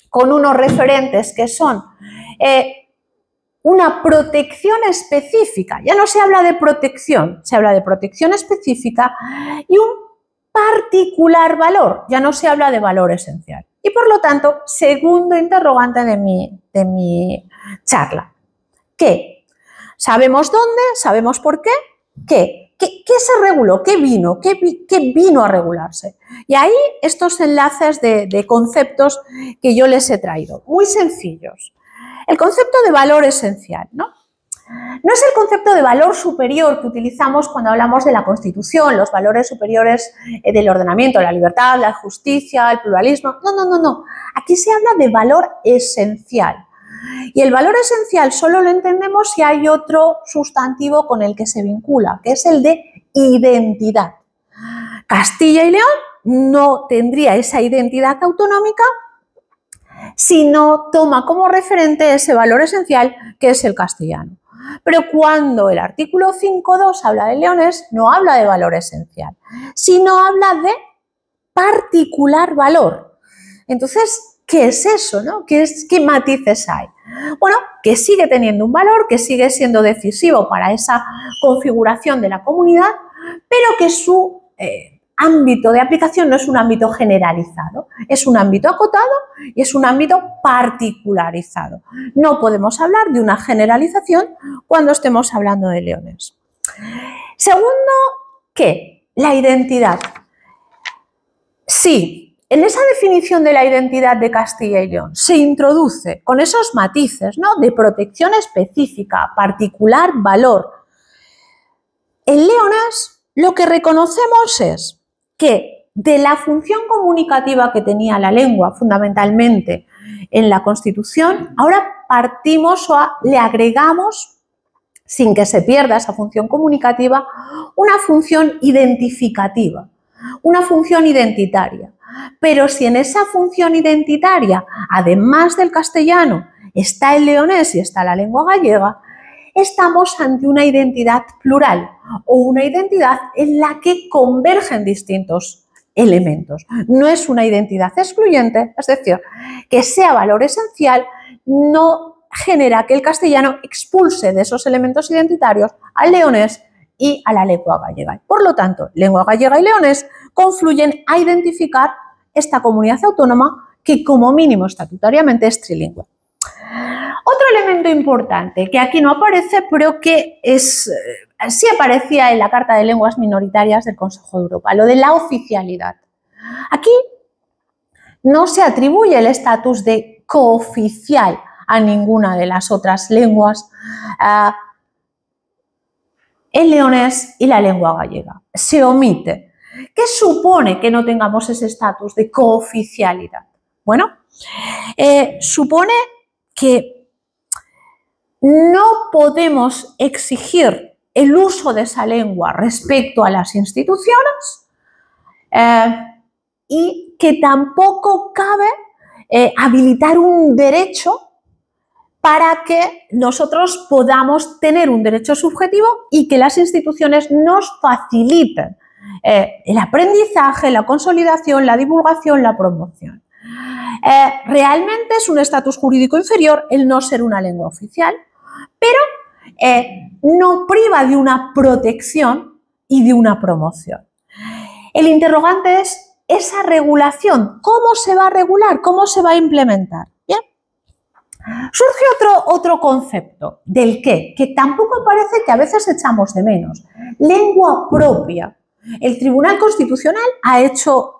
con unos referentes que son una protección específica, ya no se habla de protección, se habla de protección específica y un particular valor, ya no se habla de valor esencial. Y por lo tanto, segundo interrogante de mi charla, ¿qué? ¿Sabemos dónde? ¿Sabemos por qué? ¿Qué? ¿Qué se reguló? ¿Qué vino? ¿Qué vino a regularse? Y ahí estos enlaces de conceptos que yo les he traído, muy sencillos. El concepto de valor esencial, ¿no? No es el concepto de valor superior que utilizamos cuando hablamos de la Constitución, los valores superiores del ordenamiento, la libertad, la justicia, el pluralismo. No. Aquí se habla de valor esencial. Y el valor esencial solo lo entendemos si hay otro sustantivo con el que se vincula, que es el de identidad. Castilla y León no tendría esa identidad autonómica sino toma como referente ese valor esencial que es el castellano. Pero cuando el artículo 5.2 habla de leones, no habla de valor esencial, sino habla de particular valor. Entonces, ¿qué es eso, no? ¿Qué matices hay? Bueno, que sigue teniendo un valor, que sigue siendo decisivo para esa configuración de la comunidad, pero que su ámbito de aplicación no es un ámbito generalizado, es un ámbito acotado y es un ámbito particularizado. No podemos hablar de una generalización cuando estemos hablando de leones. Segundo, ¿qué? La identidad. Sí, en esa definición de la identidad de Castilla y León se introduce con esos matices, ¿no?, de protección específica, particular, valor. En leones lo que reconocemos es que de la función comunicativa que tenía la lengua fundamentalmente en la Constitución, ahora partimos o le agregamos, sin que se pierda esa función comunicativa, una función identificativa, una función identitaria. Pero si en esa función identitaria, además del castellano, está el leonés y está la lengua gallega, estamos ante una identidad plural o una identidad en la que convergen distintos elementos. No es una identidad excluyente, es decir, que sea valor esencial no genera que el castellano expulse de esos elementos identitarios al leonés y a la lengua gallega. Por lo tanto, lengua gallega y leonés confluyen a identificar esta comunidad autónoma que como mínimo estatutariamente es trilingüe. Otro elemento importante que aquí no aparece, pero que sí aparecía en la Carta de Lenguas Minoritarias del Consejo de Europa, lo de la oficialidad. Aquí no se atribuye el estatus de cooficial a ninguna de las otras lenguas, el leonés y la lengua gallega. Se omite. ¿Qué supone que no tengamos ese estatus de cooficialidad? Bueno, supone que no podemos exigir el uso de esa lengua respecto a las instituciones y que tampoco cabe habilitar un derecho para que nosotros podamos tener un derecho subjetivo y que las instituciones nos faciliten el aprendizaje, la consolidación, la divulgación, la promoción. Realmente es un estatus jurídico inferior el no ser una lengua oficial, pero no priva de una protección y de una promoción. El interrogante es esa regulación, ¿cómo se va a regular? ¿Cómo se va a implementar? ¿Bien? Surge otro concepto del que tampoco parece, que a veces echamos de menos. Lengua propia. El Tribunal Constitucional ha hecho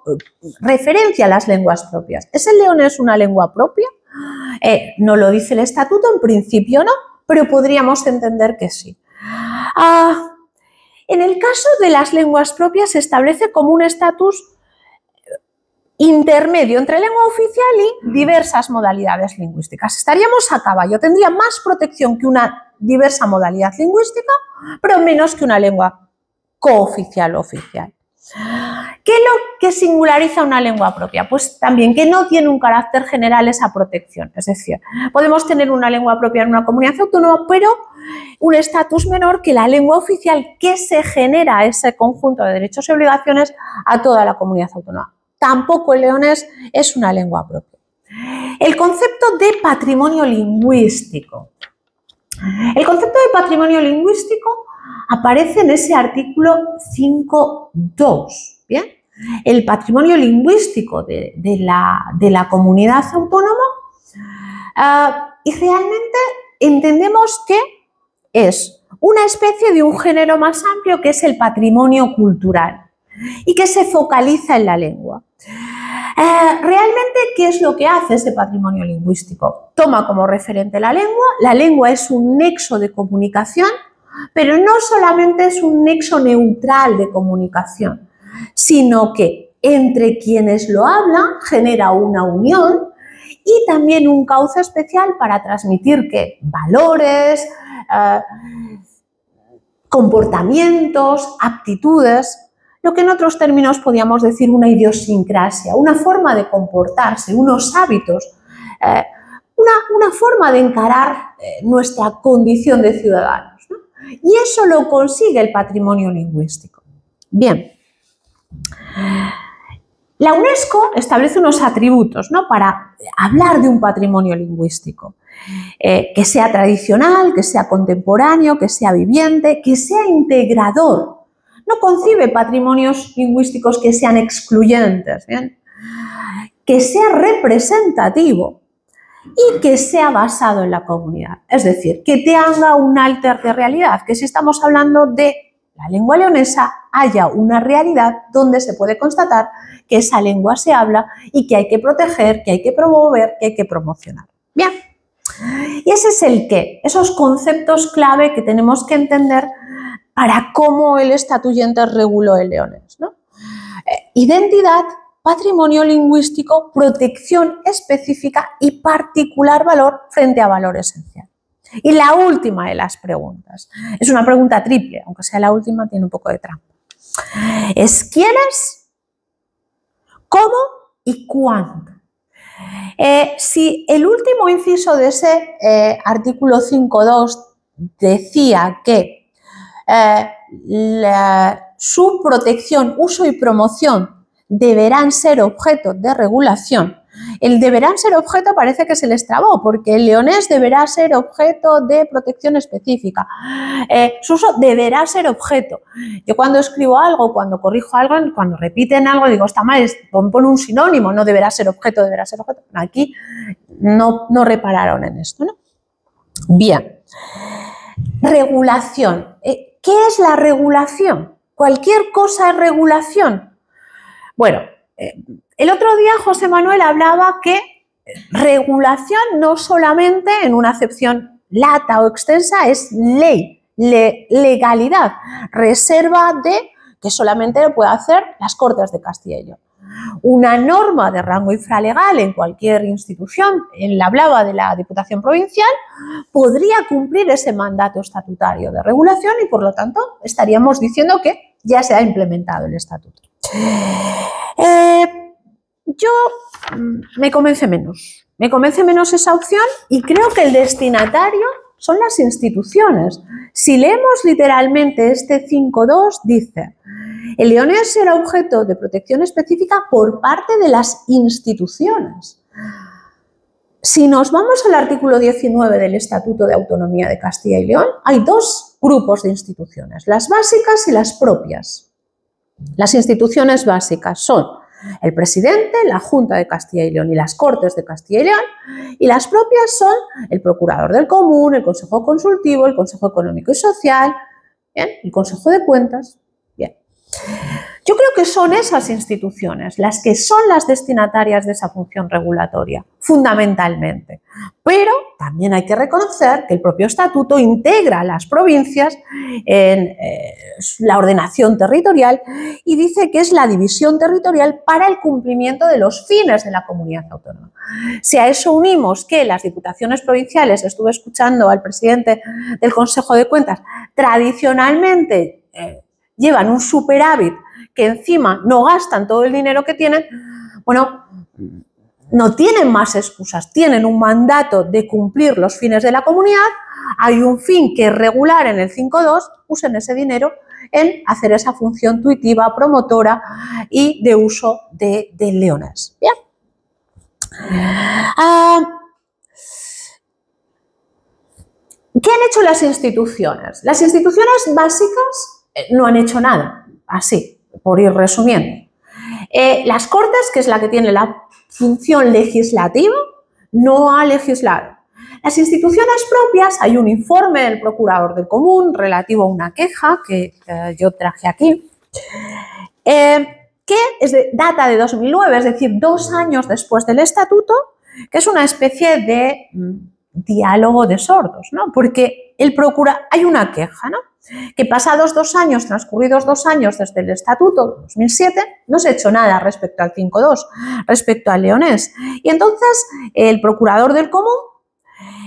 referencia a las lenguas propias. ¿Es el leonés una lengua propia? No lo dice el estatuto, en principio no, pero podríamos entender que sí. En el caso de las lenguas propias se establece como un estatus intermedio entre lengua oficial y diversas modalidades lingüísticas. Estaríamos a caballo, tendría más protección que una diversa modalidad lingüística, pero menos que una lengua cooficial o oficial. ¿Qué es lo que singulariza una lengua propia? Pues también que no tiene un carácter general esa protección. Es decir, podemos tener una lengua propia en una comunidad autónoma, pero un estatus menor que la lengua oficial, que se genera ese conjunto de derechos y obligaciones a toda la comunidad autónoma. Tampoco el leonés es una lengua propia. El concepto de patrimonio lingüístico. El concepto de patrimonio lingüístico aparece en ese artículo 5.2, ¿bien? El patrimonio lingüístico de la comunidad autónoma y realmente entendemos que es una especie de un género más amplio que es el patrimonio cultural y que se focaliza en la lengua. Realmente, ¿qué es lo que hace ese patrimonio lingüístico? Toma como referente la lengua es un nexo de comunicación, pero no solamente es un nexo neutral de comunicación, sino que entre quienes lo hablan genera una unión y también un cauce especial para transmitir ¿qué? Valores, comportamientos, aptitudes, lo que en otros términos podríamos decir una idiosincrasia, una forma de comportarse, unos hábitos una forma de encarar nuestra condición de ciudadanos, ¿no? Y eso lo consigue el patrimonio lingüístico. Bien. La UNESCO establece unos atributos, ¿no?, para hablar de un patrimonio lingüístico, que sea tradicional, que sea contemporáneo, que sea viviente, que sea integrador. No concibe patrimonios lingüísticos que sean excluyentes, ¿bien?, que sea representativo y que sea basado en la comunidad. Es decir, que tenga un alter de realidad, que si estamos hablando de la lengua leonesa, haya una realidad donde se puede constatar que esa lengua se habla y que hay que proteger, que hay que promover, que hay que promocionar. Bien, y ese es el qué, esos conceptos clave que tenemos que entender para cómo el estatuyente reguló el leonés, ¿no? Identidad, patrimonio lingüístico, protección específica y particular valor frente a valor esencial. Y la última de las preguntas, es una pregunta triple, aunque sea la última, tiene un poco de trampa. Es ¿quién es?, ¿cómo? Y ¿cuándo? Si el último inciso de ese artículo 5.2 decía que su protección, uso y promoción deberán ser objeto de regulación, el deberán ser objeto parece que se les trabó, porque el leonés deberá ser objeto de protección específica. Su uso deberá ser objeto. Yo cuando escribo algo, cuando corrijo algo, cuando repiten algo, digo, está mal, pon un sinónimo, no deberá ser objeto, deberá ser objeto. Aquí no repararon en esto, ¿no? Bien. Regulación. ¿Qué es la regulación? ¿Cualquier cosa es regulación? Bueno, el otro día José Manuel hablaba que regulación no solamente en una acepción lata o extensa es ley, legalidad, reserva de que solamente lo puede hacer las Cortes de Castilla y León. Una norma de rango infralegal en cualquier institución, él hablaba de la Diputación Provincial, podría cumplir ese mandato estatutario de regulación y por lo tanto estaríamos diciendo que ya se ha implementado el estatuto. Yo me convence menos esa opción y creo que el destinatario son las instituciones. Si leemos literalmente este 5.2 dice, el leonés será objeto de protección específica por parte de las instituciones. Si nos vamos al artículo 19 del Estatuto de Autonomía de Castilla y León, hay dos grupos de instituciones, las básicas y las propias. Las instituciones básicas son el presidente, la Junta de Castilla y León y las Cortes de Castilla y León, y las propias son el Procurador del Común, el Consejo Consultivo, el Consejo Económico y Social, ¿bien?, el Consejo de Cuentas. Bien. Yo creo que son esas instituciones las que son las destinatarias de esa función regulatoria, fundamentalmente. Pero también hay que reconocer que el propio estatuto integra a las provincias en la ordenación territorial y dice que es la división territorial para el cumplimiento de los fines de la comunidad autónoma. Si a eso unimos que las diputaciones provinciales, estuve escuchando al presidente del Consejo de Cuentas, tradicionalmente llevan un superávit que encima no gastan todo el dinero que tienen, bueno, no tienen más excusas, tienen un mandato de cumplir los fines de la comunidad, hay un fin que es regular en el 5.2, usen ese dinero en hacer esa función tuitiva, promotora y de uso de leones. Bien. ¿Qué han hecho las instituciones? Las instituciones básicas no han hecho nada, así, por ir resumiendo. Las Cortes, que es la que tiene la función legislativa, no ha legislado. Las instituciones propias, hay un informe del Procurador del Común relativo a una queja que yo traje aquí, que data de 2009, es decir, 2 años después del estatuto, que es una especie de diálogo de sordos, ¿no? Porque hay una queja, ¿no?, que pasados 2 años, transcurridos 2 años desde el estatuto de 2007, no se ha hecho nada respecto al 5.2, respecto al leonés. Y entonces el Procurador del Común,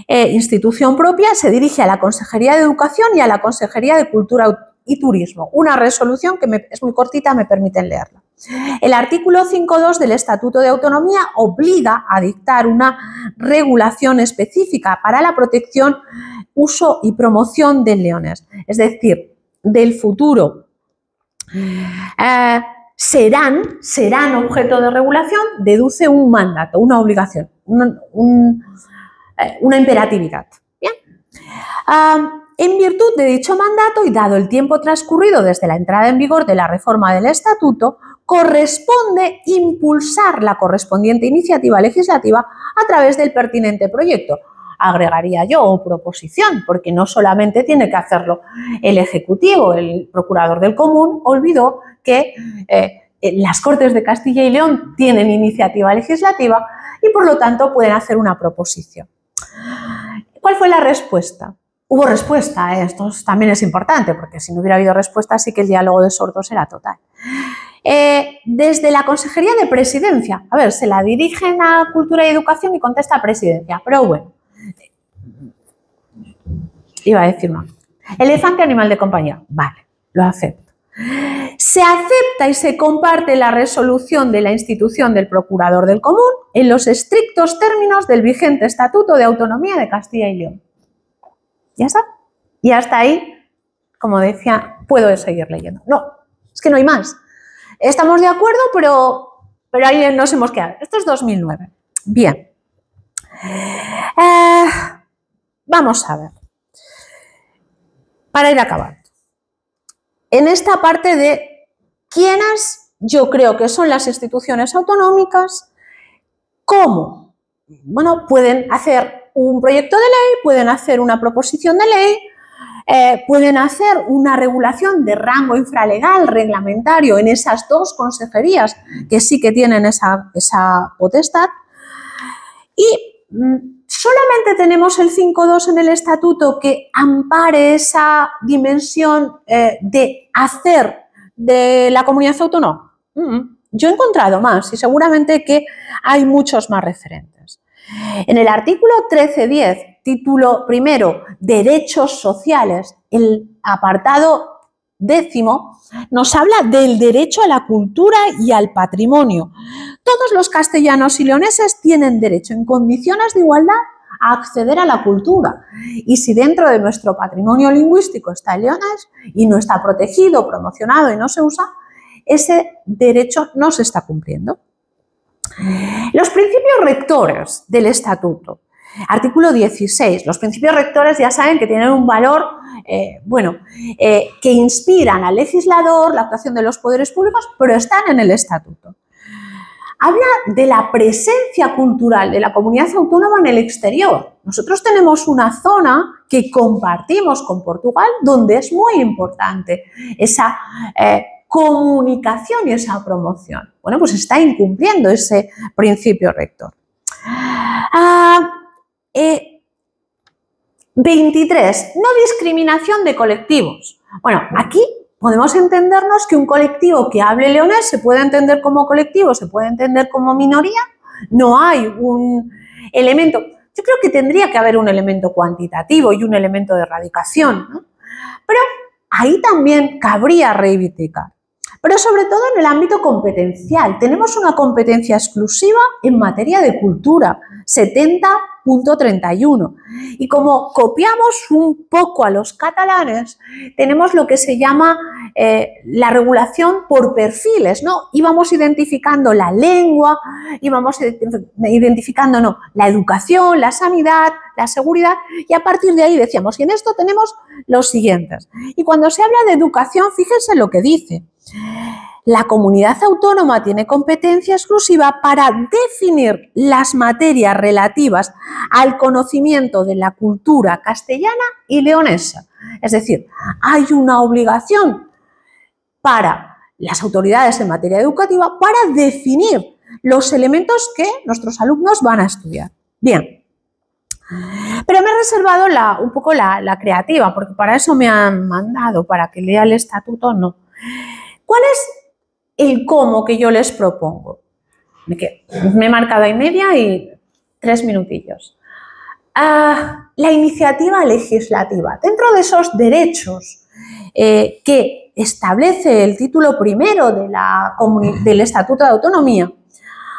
institución propia, se dirige a la Consejería de Educación y a la Consejería de Cultura y Turismo. Una resolución que es muy cortita, me permiten leerla. El artículo 5.2 del Estatuto de Autonomía obliga a dictar una regulación específica para la protección, uso y promoción de leones. Es decir, del futuro serán objeto de regulación, deduce un mandato, una obligación, una imperatividad. ¿Bien? En virtud de dicho mandato y dado el tiempo transcurrido desde la entrada en vigor de la reforma del Estatuto, corresponde impulsar la correspondiente iniciativa legislativa a través del pertinente proyecto. Agregaría yo, o proposición, porque no solamente tiene que hacerlo el Ejecutivo, el Procurador del Común olvidó que las Cortes de Castilla y León tienen iniciativa legislativa y por lo tanto pueden hacer una proposición. ¿Cuál fue la respuesta? Hubo respuesta, esto también es importante, porque si no hubiera habido respuesta sí que el diálogo de sordos era total. Desde la Consejería de Presidencia, a ver, se la dirigen a Cultura y Educación y contesta Presidencia, pero bueno, iba a decir no. Elefante, animal de compañía, vale, lo acepto. Se acepta y se comparte la resolución de la institución del Procurador del Común en los estrictos términos del vigente Estatuto de Autonomía de Castilla y León. ¿Ya está? Y hasta ahí, como decía, puedo seguir leyendo. No, es que no hay más. Estamos de acuerdo, pero ahí nos hemos quedado. Esto es 2009. Bien. Vamos a ver. Para ir acabando. En esta parte de quiénes yo creo que son las instituciones autonómicas, cómo, bueno, pueden hacer un proyecto de ley, pueden hacer una proposición de ley, pueden hacer una regulación de rango infralegal, reglamentario en esas dos consejerías que sí que tienen esa potestad y solamente tenemos el 5.2 en el Estatuto que ampare esa dimensión de hacer de la comunidad autónoma. Yo he encontrado más y seguramente que hay muchos más referentes. En el artículo 13.10, título primero, Derechos Sociales, el apartado 10º, nos habla del derecho a la cultura y al patrimonio. Todos los castellanos y leoneses tienen derecho en condiciones de igualdad a acceder a la cultura. Y si dentro de nuestro patrimonio lingüístico está el leonés y no está protegido, promocionado y no se usa, ese derecho no se está cumpliendo. Los principios rectores del Estatuto. Artículo 16. Los principios rectores ya saben que tienen un valor, que inspiran al legislador, la actuación de los poderes públicos, pero están en el Estatuto. Habla de la presencia cultural de la comunidad autónoma en el exterior. Nosotros tenemos una zona que compartimos con Portugal donde es muy importante esa comunicación y esa promoción. Bueno, pues está incumpliendo ese principio rector. 23. No discriminación de colectivos. Bueno, aquí podemos entendernos que un colectivo que hable leonés se puede entender como colectivo, se puede entender como minoría. No hay un elemento, yo creo que tendría que haber un elemento cuantitativo y un elemento de erradicación, ¿no? Pero ahí también cabría reivindicar. Pero sobre todo en el ámbito competencial. Tenemos una competencia exclusiva en materia de cultura, 70.31. Y como copiamos un poco a los catalanes, tenemos lo que se llama la regulación por perfiles, ¿no? Íbamos identificando la lengua, íbamos identificando la educación, la sanidad, la seguridad, y a partir de ahí decíamos, y en esto tenemos los siguientes. Y cuando se habla de educación, fíjense lo que dice. La comunidad autónoma tiene competencia exclusiva para definir las materias relativas al conocimiento de la cultura castellana y leonesa. Es decir, hay una obligación para las autoridades en materia educativa para definir los elementos que nuestros alumnos van a estudiar. Bien, pero me he reservado un poco la creativa, porque para eso me han mandado, para que lea el estatuto, no. ¿Cuál es el cómo que yo les propongo? Me he marcado ahí media y 3 minutillos. La iniciativa legislativa. Dentro de esos derechos que establece el título primero del Estatuto de Autonomía,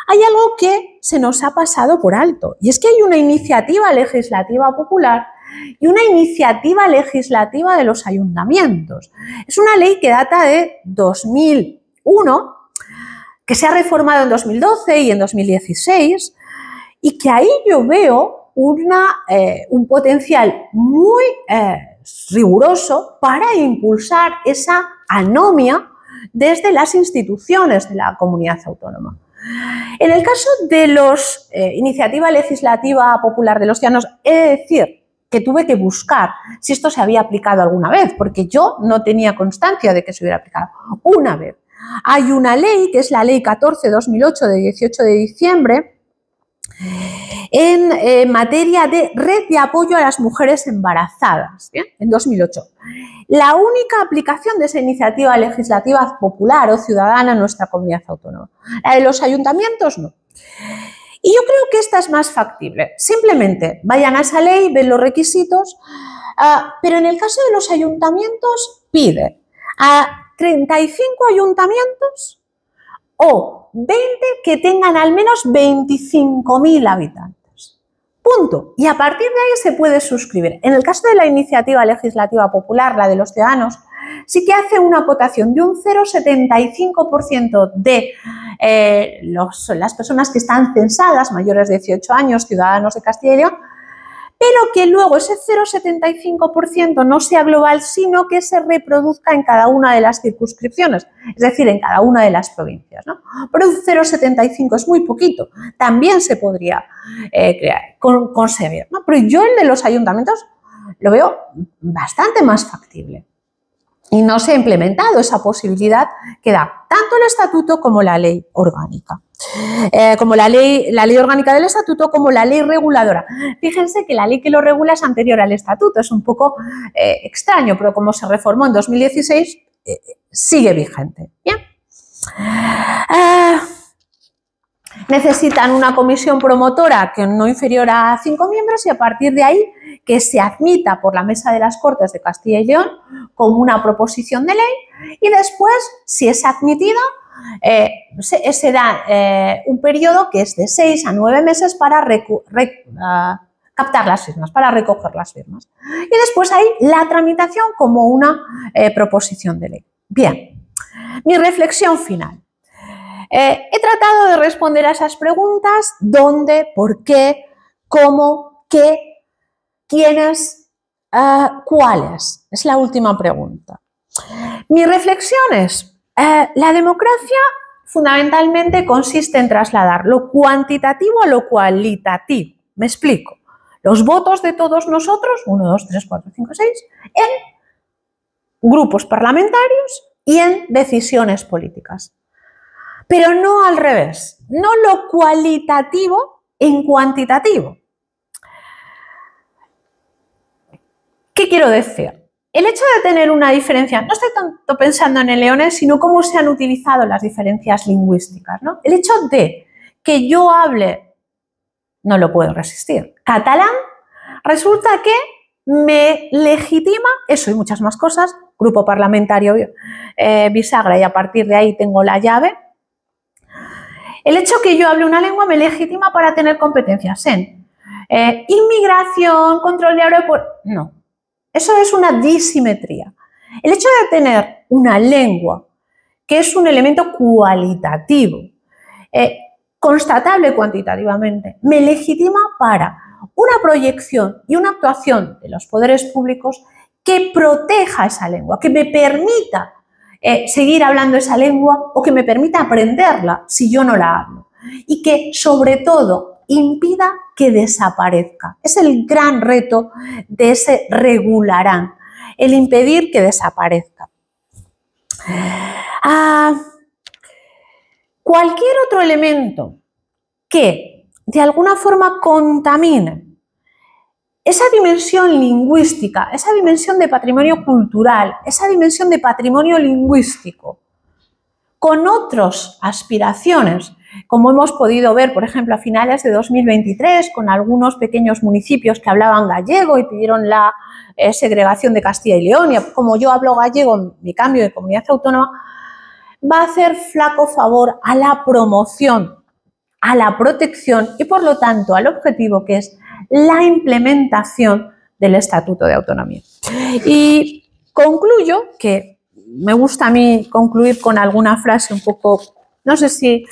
hay algo que se nos ha pasado por alto, y es que hay una iniciativa legislativa popular y una iniciativa legislativa de los ayuntamientos. Es una ley que data de 2001, que se ha reformado en 2012 y en 2016, y que ahí yo veo un potencial muy riguroso para impulsar esa anomia desde las instituciones de la comunidad autónoma. En el caso de la iniciativa legislativa popular de los ciudadanos, he de decir que tuve que buscar si esto se había aplicado alguna vez, porque yo no tenía constancia de que se hubiera aplicado una vez. Hay una ley, que es la Ley 14/2008 de 18 de diciembre, en materia de red de apoyo a las mujeres embarazadas, ¿bien? En 2008. La única aplicación de esa iniciativa legislativa popular o ciudadana en nuestra comunidad autónoma. La de los ayuntamientos no. Y yo creo que esta es más factible. Simplemente vayan a esa ley, ven los requisitos, pero en el caso de los ayuntamientos pide a 35 ayuntamientos o 20 que tengan al menos 25.000 habitantes. Punto. Y a partir de ahí se puede suscribir. En el caso de la iniciativa legislativa popular, la de los ciudadanos, sí que hace una acotación de un 0,75% de las personas que están censadas, mayores de 18 años, ciudadanos de Castilla y León, pero que luego ese 0,75% no sea global, sino que se reproduzca en cada una de las circunscripciones, es decir, en cada una de las provincias, ¿no? Pero un 0,75 es muy poquito, también se podría conseguir, ¿no? Pero yo el de los ayuntamientos lo veo bastante más factible. Y no se ha implementado esa posibilidad que da tanto el Estatuto como la ley orgánica. Como la ley orgánica del Estatuto como la ley reguladora. Fíjense que la ley que lo regula es anterior al Estatuto, es un poco extraño, pero como se reformó en 2016, sigue vigente. ¿Bien? Necesitan una comisión promotora que no inferior a 5 miembros y a partir de ahí que se admita por la Mesa de las Cortes de Castilla y León como una proposición de ley y después, si es admitida, se da un periodo que es de 6 a 9 meses para captar las firmas, para recoger las firmas. Y después hay la tramitación como una proposición de ley. Bien, mi reflexión final. He tratado de responder a esas preguntas: ¿dónde? ¿Por qué? ¿Cómo? ¿Qué? ¿Quiénes? ¿Cuáles? Es la última pregunta. Mi reflexión es, la democracia fundamentalmente consiste en trasladar lo cuantitativo a lo cualitativo. Me explico. Los votos de todos nosotros, 1, 2, 3, 4, 5, 6, en grupos parlamentarios y en decisiones políticas. Pero no al revés, no lo cualitativo en cuantitativo. ¿Qué quiero decir? El hecho de tener una diferencia, no estoy tanto pensando en el leonés, sino cómo se han utilizado las diferencias lingüísticas, ¿no? El hecho de que yo hable, no lo puedo resistir, catalán, resulta que me legitima eso y muchas más cosas, grupo parlamentario bisagra, y a partir de ahí tengo la llave. El hecho que yo hable una lengua me legitima para tener competencias en inmigración, control de aeropuertos. No, eso es una disimetría. El hecho de tener una lengua, que es un elemento cualitativo, constatable cuantitativamente, me legitima para una proyección y una actuación de los poderes públicos que proteja esa lengua, que me permita seguir hablando esa lengua o que me permita aprenderla si yo no la hablo y que sobre todo impida que desaparezca. Es el gran reto de ese regularán, el impedir que desaparezca. Cualquier otro elemento que de alguna forma contamine esa dimensión lingüística, esa dimensión de patrimonio cultural, esa dimensión de patrimonio lingüístico, con otras aspiraciones, como hemos podido ver, por ejemplo, a finales de 2023, con algunos pequeños municipios que hablaban gallego y pidieron la segregación de Castilla y León, y como yo hablo gallego en mi cambio de comunidad autónoma, va a hacer flaco favor a la promoción, a la protección y, por lo tanto, al objetivo que es la implementación del Estatuto de Autonomía. Y concluyo, que me gusta a mí concluir con alguna frase un poco, no sé si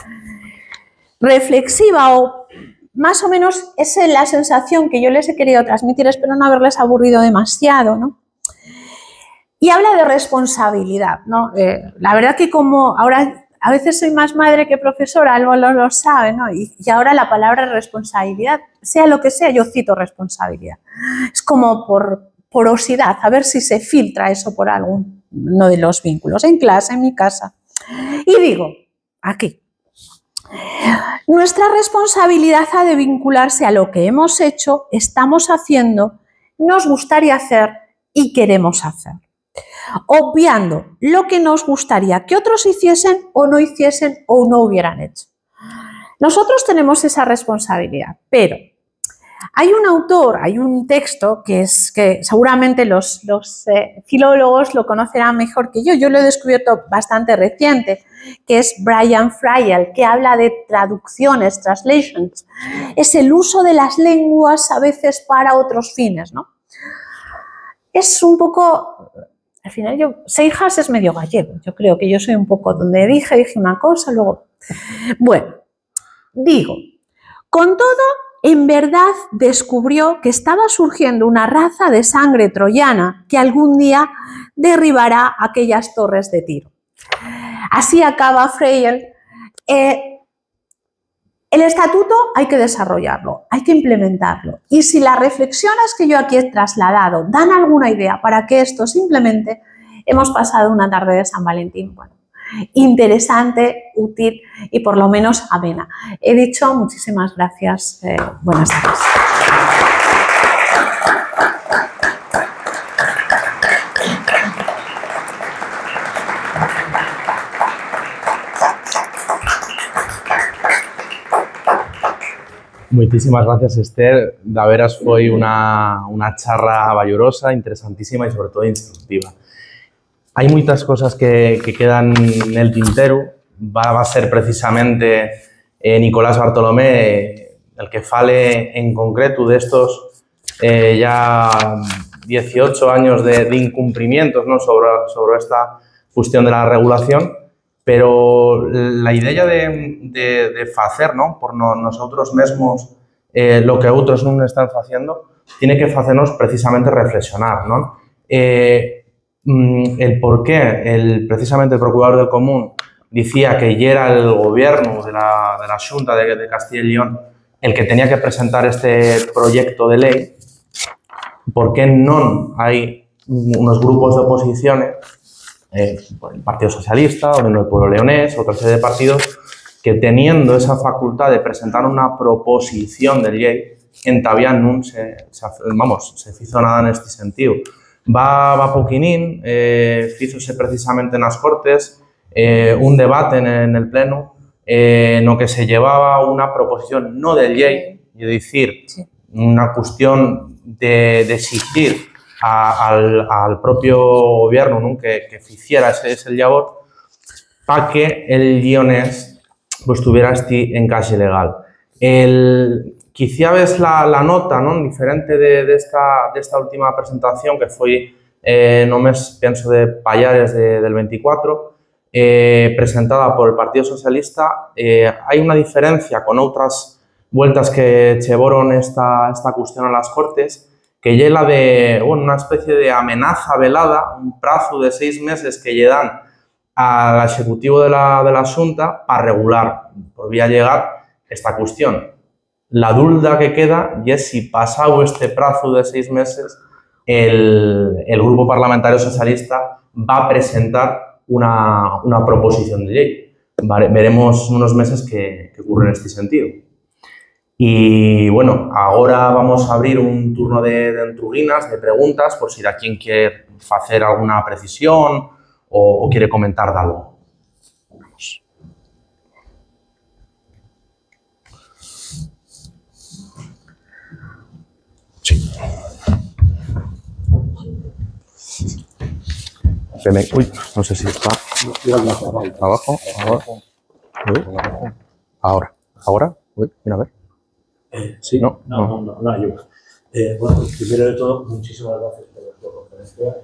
reflexiva o más o menos es la sensación que yo les he querido transmitir, espero no haberles aburrido demasiado, ¿no? Y habla de responsabilidad, ¿no? La verdad que como ahora a veces soy más madre que profesora, algo lo sabe, ¿no? Y ahora la palabra responsabilidad, sea lo que sea, yo cito responsabilidad. Es como por porosidad, a ver si se filtra eso por alguno de los vínculos, en clase, en mi casa. Y digo, aquí, nuestra responsabilidad ha de vincularse a lo que hemos hecho, estamos haciendo, nos gustaría hacer y queremos hacer, obviando lo que nos gustaría que otros hiciesen o no hubieran hecho. Nosotros tenemos esa responsabilidad, pero hay un autor, hay un texto que seguramente los filólogos lo conocerán mejor que yo lo he descubierto bastante reciente, que es Brian Fryell, que habla de traducciones, translations. Es el uso de las lenguas a veces para otros fines, ¿no? Es un poco, al final Seijas es medio gallego, yo creo que yo soy un poco donde dije una cosa, luego... Bueno, digo, con todo, en verdad descubrió que estaba surgiendo una raza de sangre troyana que algún día derribará aquellas torres de Tiro. Así acaba Fryell. El estatuto hay que desarrollarlo, hay que implementarlo. Y si las reflexiones que yo aquí he trasladado dan alguna idea para que esto se implemente, hemos pasado una tarde de San Valentín, bueno, interesante, útil y por lo menos amena. He dicho, muchísimas gracias. Buenas tardes. Muchísimas gracias, Esther. De veras foi una charla valorosa, interesantísima y sobre todo instructiva. Hay muchas cosas que quedan en el tintero. Va a ser precisamente Nicolás Bartolomé el que fale en concreto de estos ya 18 años de incumplimientos, ¿no? sobre esta cuestión de la regulación, pero la idea de hacer, ¿no? por nosotros mismos lo que otros no están haciendo tiene que hacernos precisamente reflexionar, ¿no? El por qué precisamente el procurador del Común decía que ya era el gobierno de la Xunta de Castilla y León el que tenía que presentar este proyecto de ley, por qué no hay unos grupos de oposiciones, el Partido Socialista, o el Pueblo Leonés, otra serie de partidos, que teniendo esa facultad de presentar una proposición de ley, en todavía no se hizo nada en este sentido. Va poquinín, hízose precisamente en las Cortes un debate en el Pleno no que se llevaba una proposición no de ley, es decir, sí, una cuestión de exigir al propio gobierno, ¿no? que hiciera ese labor para que el guionés pues, tuviera este encaje legal. Quizá ves la nota, ¿no? diferente de esta última presentación, que fue no mes, pienso, de Pallares del 24, presentada por el Partido Socialista. Hay una diferencia con otras vueltas que llevaron esta cuestión a las Cortes, que es la de una especie de amenaza velada, un plazo de 6 meses que le dan al Ejecutivo de la Xunta para regular, podría llegar esta cuestión. La duda que queda y es si pasado este plazo de 6 meses el Grupo Parlamentario Socialista va a presentar una proposición de ley. Vale, veremos unos meses qué ocurre en este sentido. Y bueno, ahora vamos a abrir un turno de entruguinas, de preguntas, por si alguien quiere hacer alguna precisión o quiere comentar algo. Uy, no sé si está abajo. Ahora. Uy, mira, a ver. Sí, no ayuda. Bueno, primero de todo, muchísimas gracias por tu conferencia.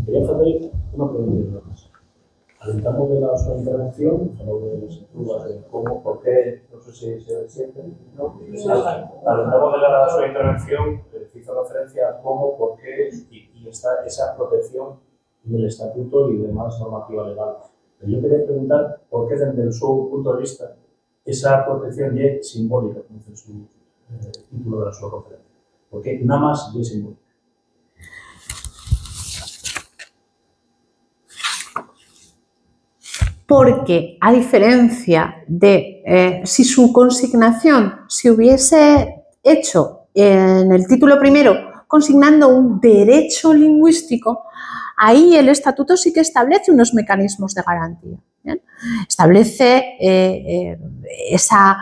Quería hacer una pregunta más. Alentamos de la sua intervención, falou de las dudas de cómo, por qué, no sé si se siente, ¿no? Alentamos de la sua intervención, hizo referencia a cómo, por qué y está esa protección del estatuto y demás normativa legal. Pero yo quería preguntar por qué, desde su punto de vista, esa protección es simbólica, como dice su título de la sua conferencia. Porque nada más es simbólica. Porque, a diferencia de si su consignación se hubiese hecho en el título primero consignando un derecho lingüístico, ahí el estatuto sí que establece unos mecanismos de garantía. ¿Bien? Establece esa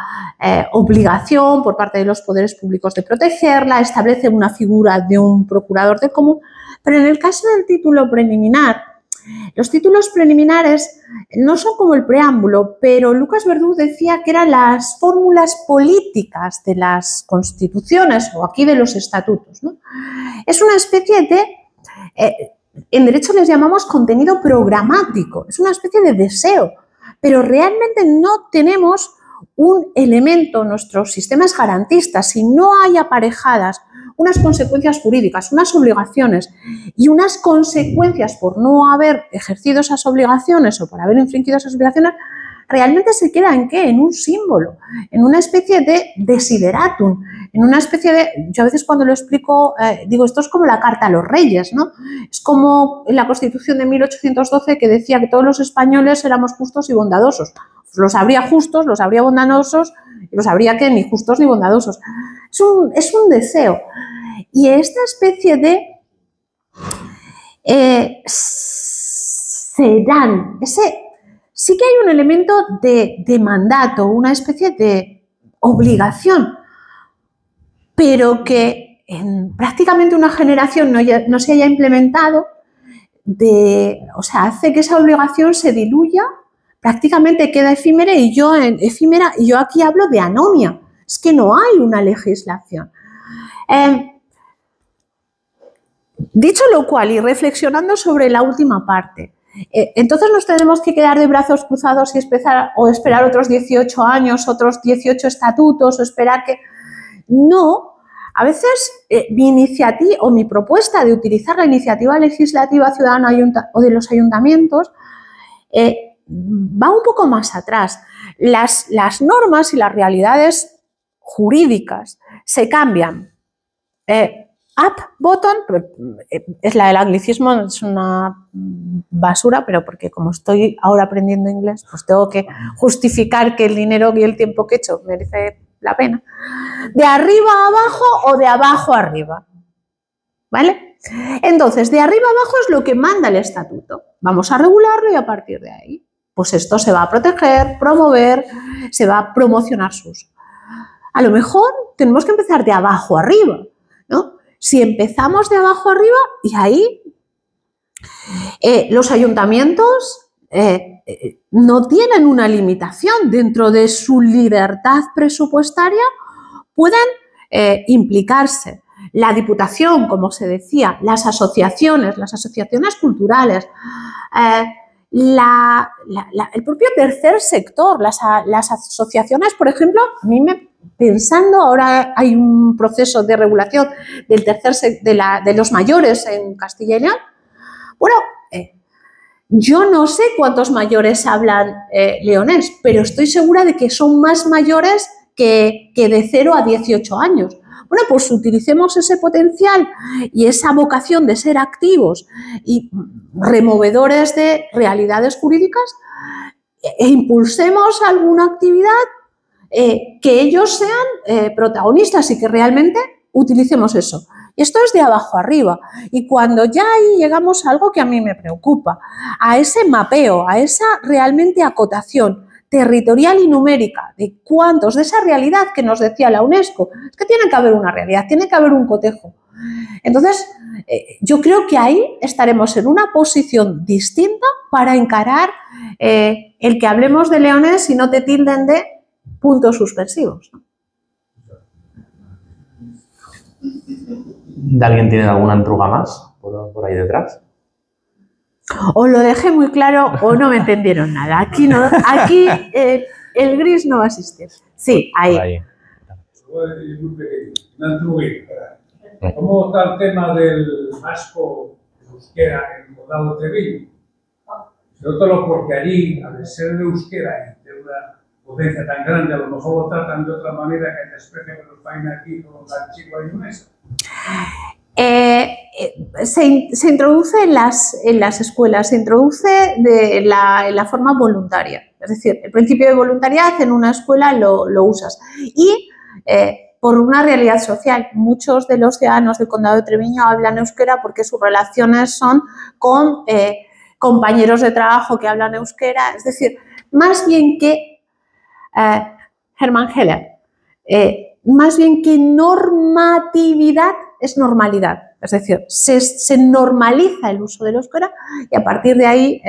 obligación por parte de los poderes públicos de protegerla, establece una figura de un procurador del común, pero en el caso del título preliminar, los títulos preliminares no son como el preámbulo, pero Lucas Verdú decía que eran las fórmulas políticas de las constituciones o aquí de los estatutos, ¿no? Es una especie de, en derecho les llamamos contenido programático, es una especie de deseo, pero realmente no tenemos un elemento, nuestros sistemas garantistas, si no hay aparejadas unas consecuencias jurídicas, unas obligaciones y unas consecuencias por no haber ejercido esas obligaciones o por haber infringido esas obligaciones, realmente se queda ¿en qué? En un símbolo, en una especie de desideratum, en una especie de... Yo a veces cuando lo explico digo, esto es como la Carta a los Reyes, ¿no? Es como en la Constitución de 1812 que decía que todos los españoles éramos justos y bondadosos. Pues los habría justos, los habría bondadosos y los habría que ni justos ni bondadosos. Es un deseo. Y esta especie de serán, sí que hay un elemento de mandato, una especie de obligación, pero que en prácticamente una generación no se haya implementado, o sea, hace que esa obligación se diluya, prácticamente queda efímera y yo aquí hablo de anomia, es que no hay una legislación. Dicho lo cual y reflexionando sobre la última parte, entonces nos tenemos que quedar de brazos cruzados y esperar otros 18 años, otros 18 estatutos o esperar que... No, a veces mi iniciativa o mi propuesta de utilizar la iniciativa legislativa ciudadana o de los ayuntamientos va un poco más atrás. Las normas y las realidades jurídicas se cambian. Up, button, es la del anglicismo, es una basura, pero porque como estoy ahora aprendiendo inglés, pues tengo que justificar que el dinero y el tiempo que he hecho merece la pena. De arriba a abajo o de abajo a arriba, ¿vale? Entonces, de arriba a abajo es lo que manda el estatuto. Vamos a regularlo y a partir de ahí, pues esto se va a proteger, promover, se va a promocionar su uso. A lo mejor tenemos que empezar de abajo a arriba, ¿no? Si empezamos de abajo arriba y ahí los ayuntamientos no tienen una limitación dentro de su libertad presupuestaria, pueden implicarse. La Diputación, como se decía, las asociaciones culturales, el propio tercer sector, las asociaciones, por ejemplo, pensando, ahora hay un proceso de regulación de los mayores en Castilla y León. Bueno, yo no sé cuántos mayores hablan leonés, pero estoy segura de que son más mayores que de 0 a 18 años. Bueno, pues utilicemos ese potencial y esa vocación de ser activos y removedores de realidades jurídicas e impulsemos alguna actividad que ellos sean protagonistas y que realmente utilicemos eso. Y esto es de abajo arriba. Y cuando ya ahí llegamos a algo que a mí me preocupa, a ese mapeo, a esa realmente acotación territorial y numérica de cuántos, de esa realidad que nos decía la UNESCO, es que tiene que haber una realidad, tiene que haber un cotejo. Entonces, yo creo que ahí estaremos en una posición distinta para encarar el que hablemos de leones y no te tilden de puntos suspensivos. ¿Alguien tiene alguna entruga más por ahí detrás? O lo dejé muy claro o no me entendieron nada. Aquí el gris no va a existir. Sí, ahí. Una entruguita. ¿Cómo está el tema del vasco euskera en el condado de Treviño? Sobre todo porque allí, al ser de euskera y de una potencia tan grande, a lo mejor lo tratan de otra manera que en especie que los países aquí con la chica y unesa. Se introduce en las escuelas, se introduce en la forma voluntaria. Es decir, el principio de voluntariedad en una escuela lo usas. Y por una realidad social, muchos de los ciudadanos del condado de Treviño hablan euskera porque sus relaciones son con compañeros de trabajo que hablan euskera. Es decir, más bien que Hermann Heller, más bien que normatividad es normalidad. Es decir, se normaliza el uso del euskera y a partir de ahí,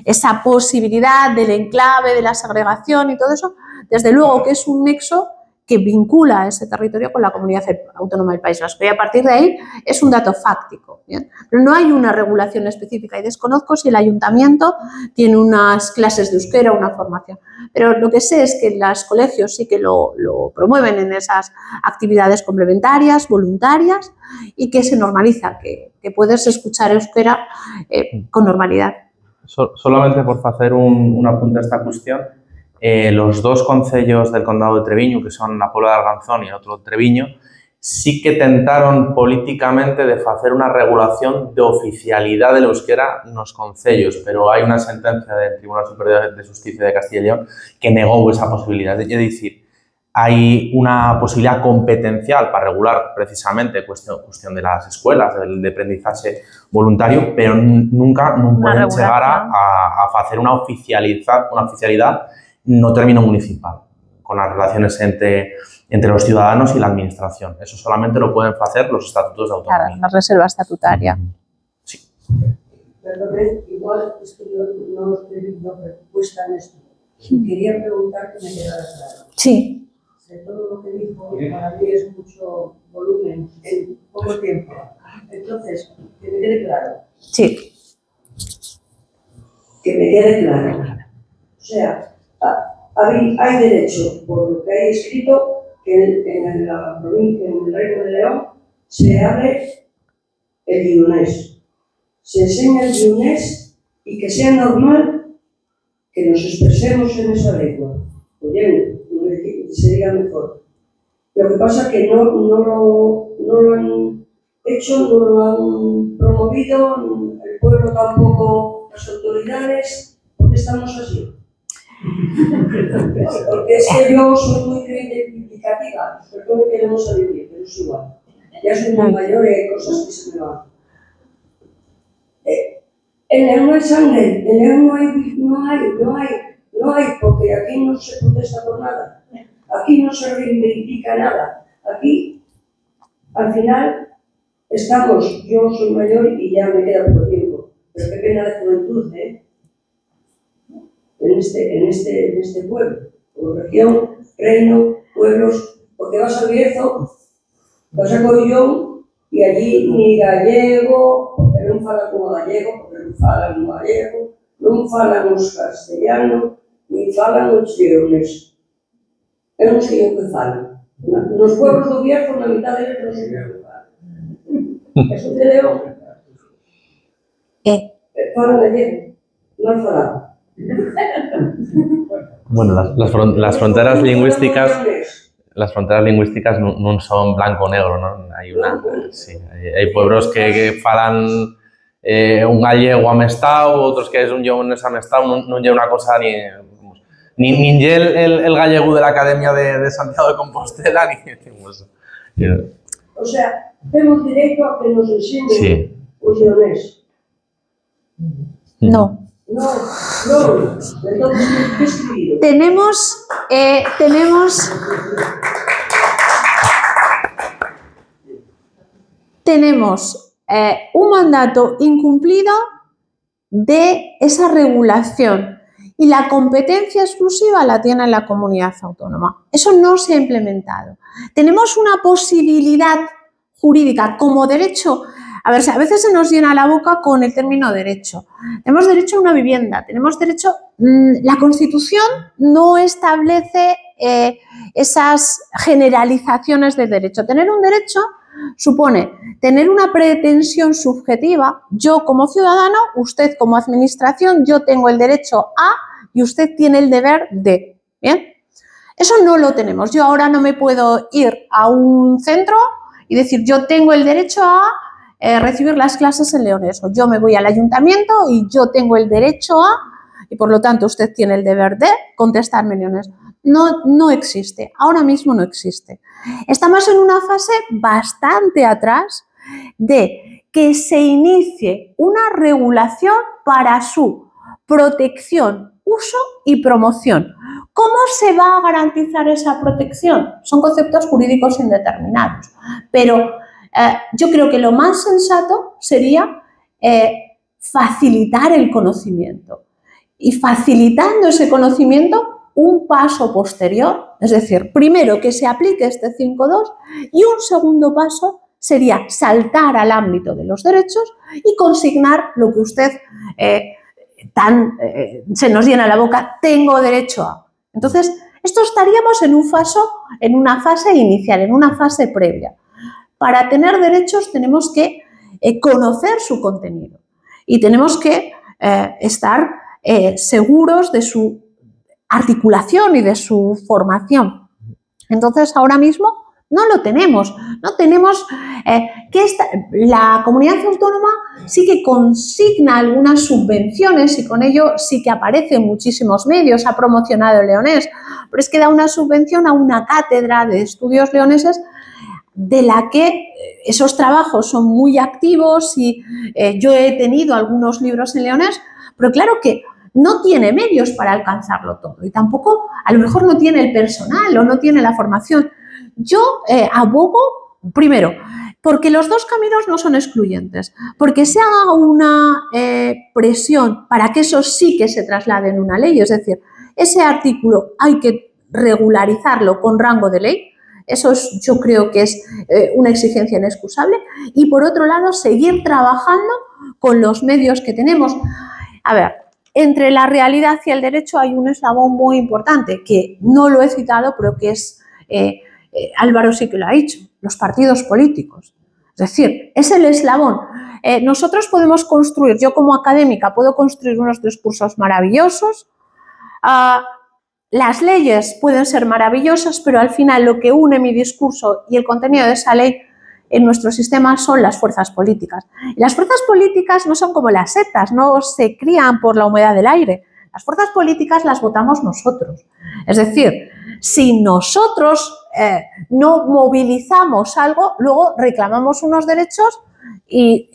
esa posibilidad del enclave, de la segregación y todo eso, desde luego que es un nexo que vincula a ese territorio con la comunidad autónoma del País Vasco y a partir de ahí es un dato fáctico, ¿bien? Pero no hay una regulación específica y desconozco si el ayuntamiento tiene unas clases de euskera, una formación, pero lo que sé es que los colegios sí que lo promueven en esas actividades complementarias, voluntarias y que se normaliza, que puedes escuchar euskera con normalidad. Solamente por hacer un apunte a esta cuestión, los dos concellos del condado de Treviño, que son la Puebla de Arganzón y el otro Treviño, sí que tentaron políticamente de hacer una regulación de oficialidad del euskera nos concellos, pero hay una sentencia del Tribunal Superior de Justicia de Castilla y León que negó esa posibilidad. Es decir, hay una posibilidad competencial para regular precisamente cuestión de las escuelas, de aprendizaje voluntario, pero nunca pueden llegar a hacer una oficialidad no término municipal, con las relaciones entre los ciudadanos y la administración. Eso solamente lo pueden hacer los estatutos de autonomía. Claro, la reserva estatutaria. Sí. Perdón, igual es que yo no estoy viendo respuesta en esto. Quería preguntar que me quedara claro. Sí. De todo lo que dijo, para mí es mucho volumen en poco tiempo. Entonces, que me quede claro. Sí. Que me quede claro. O sea, hay derecho, por lo que hay escrito, que en la provincia, en el Reino de León, se hable el guionés. Se enseña el guionés y que sea normal que nos expresemos en esa lengua. Oye, se diga mejor. Lo que pasa es que no lo han hecho, no lo han promovido, el pueblo tampoco, las autoridades, ¿por qué estamos así? Porque es que yo soy muy reivindicativa, pero no queremos vivir, pero es igual. Ya soy muy mayor y hay cosas que se me van. En León no hay sangre, en León no hay, porque aquí no se protesta por nada, aquí no se reivindica nada, aquí al final estamos, yo soy mayor y ya me queda poco tiempo, pero qué pena de juventud, en este pueblo, como región, reino, pueblos, porque vas a Bierzo, vas a Corillón y allí ni gallego, porque non falan como gallego, porque non falan como gallego, non falan os castellanos, ni falan os leones. Eu non sei o que falan. Nos pueblos do Bierzo, na mitad deles non sei o que falan. Eso de León. Falan gallego, non falan. Bueno, las fronteras lingüísticas no son blanco o negro, ¿no? Hay pueblos que falan un gallego amestado, otros que es un lleonés amestado, no lleva una cosa ni el gallego de la Academia de Santiago de Compostela, ni... O sea, tenemos derecho a que nos enseñen un lleonés. No. No. Entonces, ¿qué escribido? Tenemos tenemos un mandato incumplido de esa regulación y la competencia exclusiva la tiene la comunidad autónoma. Eso no se ha implementado. Tenemos una posibilidad jurídica como derecho. A ver, a veces se nos llena la boca con el término derecho. Tenemos derecho a una vivienda, tenemos derecho... La Constitución no establece esas generalizaciones de derecho. Tener un derecho supone tener una pretensión subjetiva. Yo como ciudadano, usted como administración, yo tengo el derecho a y usted tiene el deber de. ¿Bien? Eso no lo tenemos. Yo ahora no me puedo ir a un centro y decir yo tengo el derecho a recibir las clases en Leones, o yo me voy al ayuntamiento y yo tengo el derecho a, y por lo tanto usted tiene el deber de contestarme en Leones. No existe, ahora mismo no existe. Estamos en una fase bastante atrás de que se inicie una regulación para su protección, uso y promoción. ¿Cómo se va a garantizar esa protección? Son conceptos jurídicos indeterminados, pero yo creo que lo más sensato sería facilitar el conocimiento y facilitando ese conocimiento un paso posterior, es decir, primero que se aplique este 5.2 y un segundo paso sería saltar al ámbito de los derechos y consignar lo que usted se nos llena la boca, tengo derecho a. Entonces, esto estaríamos en una fase inicial, en una fase previa. Para tener derechos tenemos que conocer su contenido y tenemos que estar seguros de su articulación y de su formación. Entonces, ahora mismo no lo tenemos. No tenemos la comunidad autónoma sí que consigna algunas subvenciones y con ello sí que aparece en muchísimos medios, ha promocionado Leonés, pero es que da una subvención a una cátedra de estudios leoneses de la que esos trabajos son muy activos y yo he tenido algunos libros en Leonés, pero claro que no tiene medios para alcanzarlo todo y tampoco a lo mejor no tiene el personal o no tiene la formación. Yo abogo, primero, porque los dos caminos no son excluyentes, porque se haga una presión para que eso sí que se traslade en una ley, es decir, ese artículo hay que regularizarlo con rango de ley. Eso yo creo que es una exigencia inexcusable. Y por otro lado, seguir trabajando con los medios que tenemos. A ver, entre la realidad y el derecho hay un eslabón muy importante, que no lo he citado, pero que es, Álvaro sí que lo ha dicho, los partidos políticos. Es decir, es el eslabón. Nosotros podemos construir, yo como académica puedo construir unos discursos maravillosos, las leyes pueden ser maravillosas, pero al final lo que une mi discurso y el contenido de esa ley en nuestro sistema son las fuerzas políticas. Y las fuerzas políticas no son como las setas, no se crían por la humedad del aire. Las fuerzas políticas las votamos nosotros. Es decir, si nosotros no movilizamos algo, luego reclamamos unos derechos y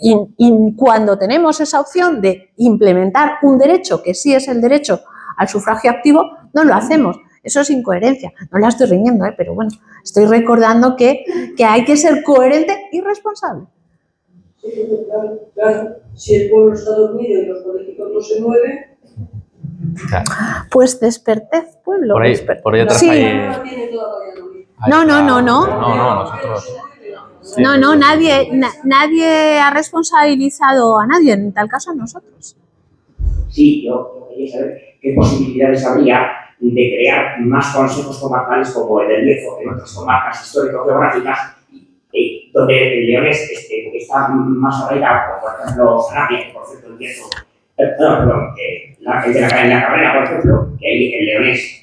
cuando tenemos esa opción de implementar un derecho, que sí es el derecho al sufragio activo, no lo hacemos. Eso es incoherencia. No la estoy riñendo, pero bueno, estoy recordando que hay que ser coherente y responsable. Claro, si el pueblo está dormido y los políticos no se mueven... Claro. Pues despertez, pueblo. Por ahí atrás sí. hay... No, nosotros... Sí, no, nadie ha responsabilizado a nadie, en tal caso a nosotros. Sí, yo quería saber qué posibilidades habría de crear más consejos comarcales como el del Bierzo, en otras comarcas histórico-geográficas, donde el Leonés está más arraigado, como por ejemplo Sanabria, que por cierto el Bierzo, el de la Cabrera, por ejemplo, que ahí el Leonés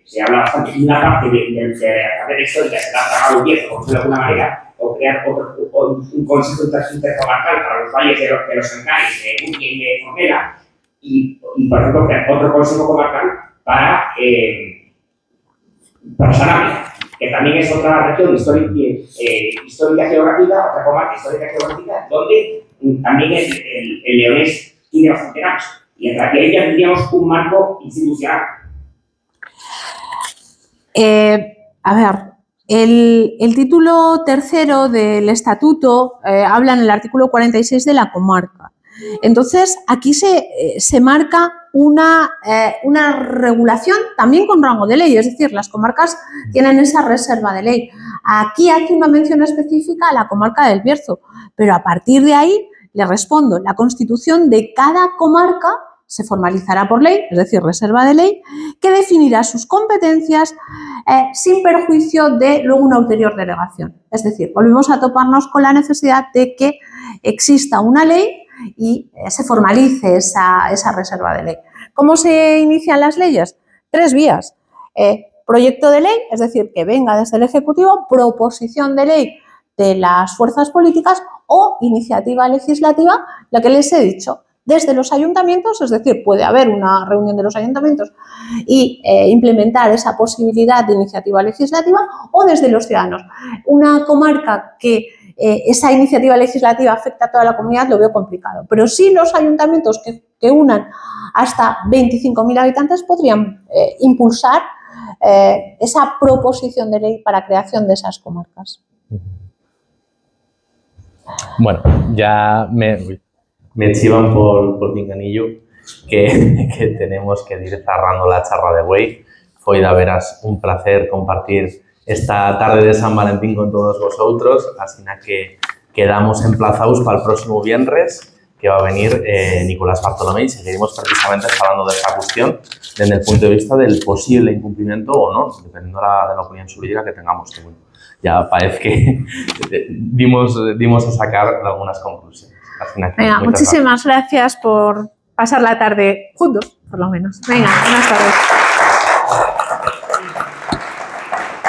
se habla bastante, y una parte de la carrera histórica se la ha tragado el Bierzo, por decirlo de alguna manera, o crear un consejo intercomarcal para los valles de los Encares, de Murcia y de Fornera, y por ejemplo, crear otro consejo comarcal para Sanabria, que también es otra región histórica geográfica, otra comarca histórica geográfica, donde también el Leonés tiene bastante gancho. Y entre aquí ya tendríamos un marco institucional. A ver, El título tercero del estatuto habla en el artículo 46 de la comarca. Entonces, aquí se marca una regulación también con rango de ley, es decir, las comarcas tienen esa reserva de ley. Aquí hace una mención específica a la comarca del Bierzo, pero a partir de ahí le respondo, la constitución de cada comarca se formalizará por ley, es decir, reserva de ley, que definirá sus competencias sin perjuicio de luego una ulterior delegación. Es decir, volvemos a toparnos con la necesidad de que exista una ley y se formalice esa reserva de ley. ¿Cómo se inician las leyes? 3 vías. Proyecto de ley, es decir, que venga desde el Ejecutivo, proposición de ley de las fuerzas políticas o iniciativa legislativa, la que les he dicho, desde los ayuntamientos, es decir, puede haber una reunión de los ayuntamientos y implementar esa posibilidad de iniciativa legislativa o desde los ciudadanos. Una comarca que esa iniciativa legislativa afecta a toda la comunidad lo veo complicado, pero sí los ayuntamientos que unan hasta 25.000 habitantes podrían impulsar esa proposición de ley para creación de esas comarcas. Bueno, ya me chivan por pinganillo que tenemos que ir cerrando la charla de Güell. Foi de veras un placer compartir esta tarde de San Valentín con todos vosotros, así que quedamos emplazados para el próximo viernes, que va a venir Nicolás Bartolomé, y seguiremos precisamente hablando de esta cuestión desde el punto de vista del posible incumplimiento o no, dependiendo de la opinión jurídica que tengamos. Que, bueno, ya parece que dimos a sacar algunas conclusiones. Venga, muchísimas gracias por pasar la tarde juntos, por lo menos. Venga, buenas tardes.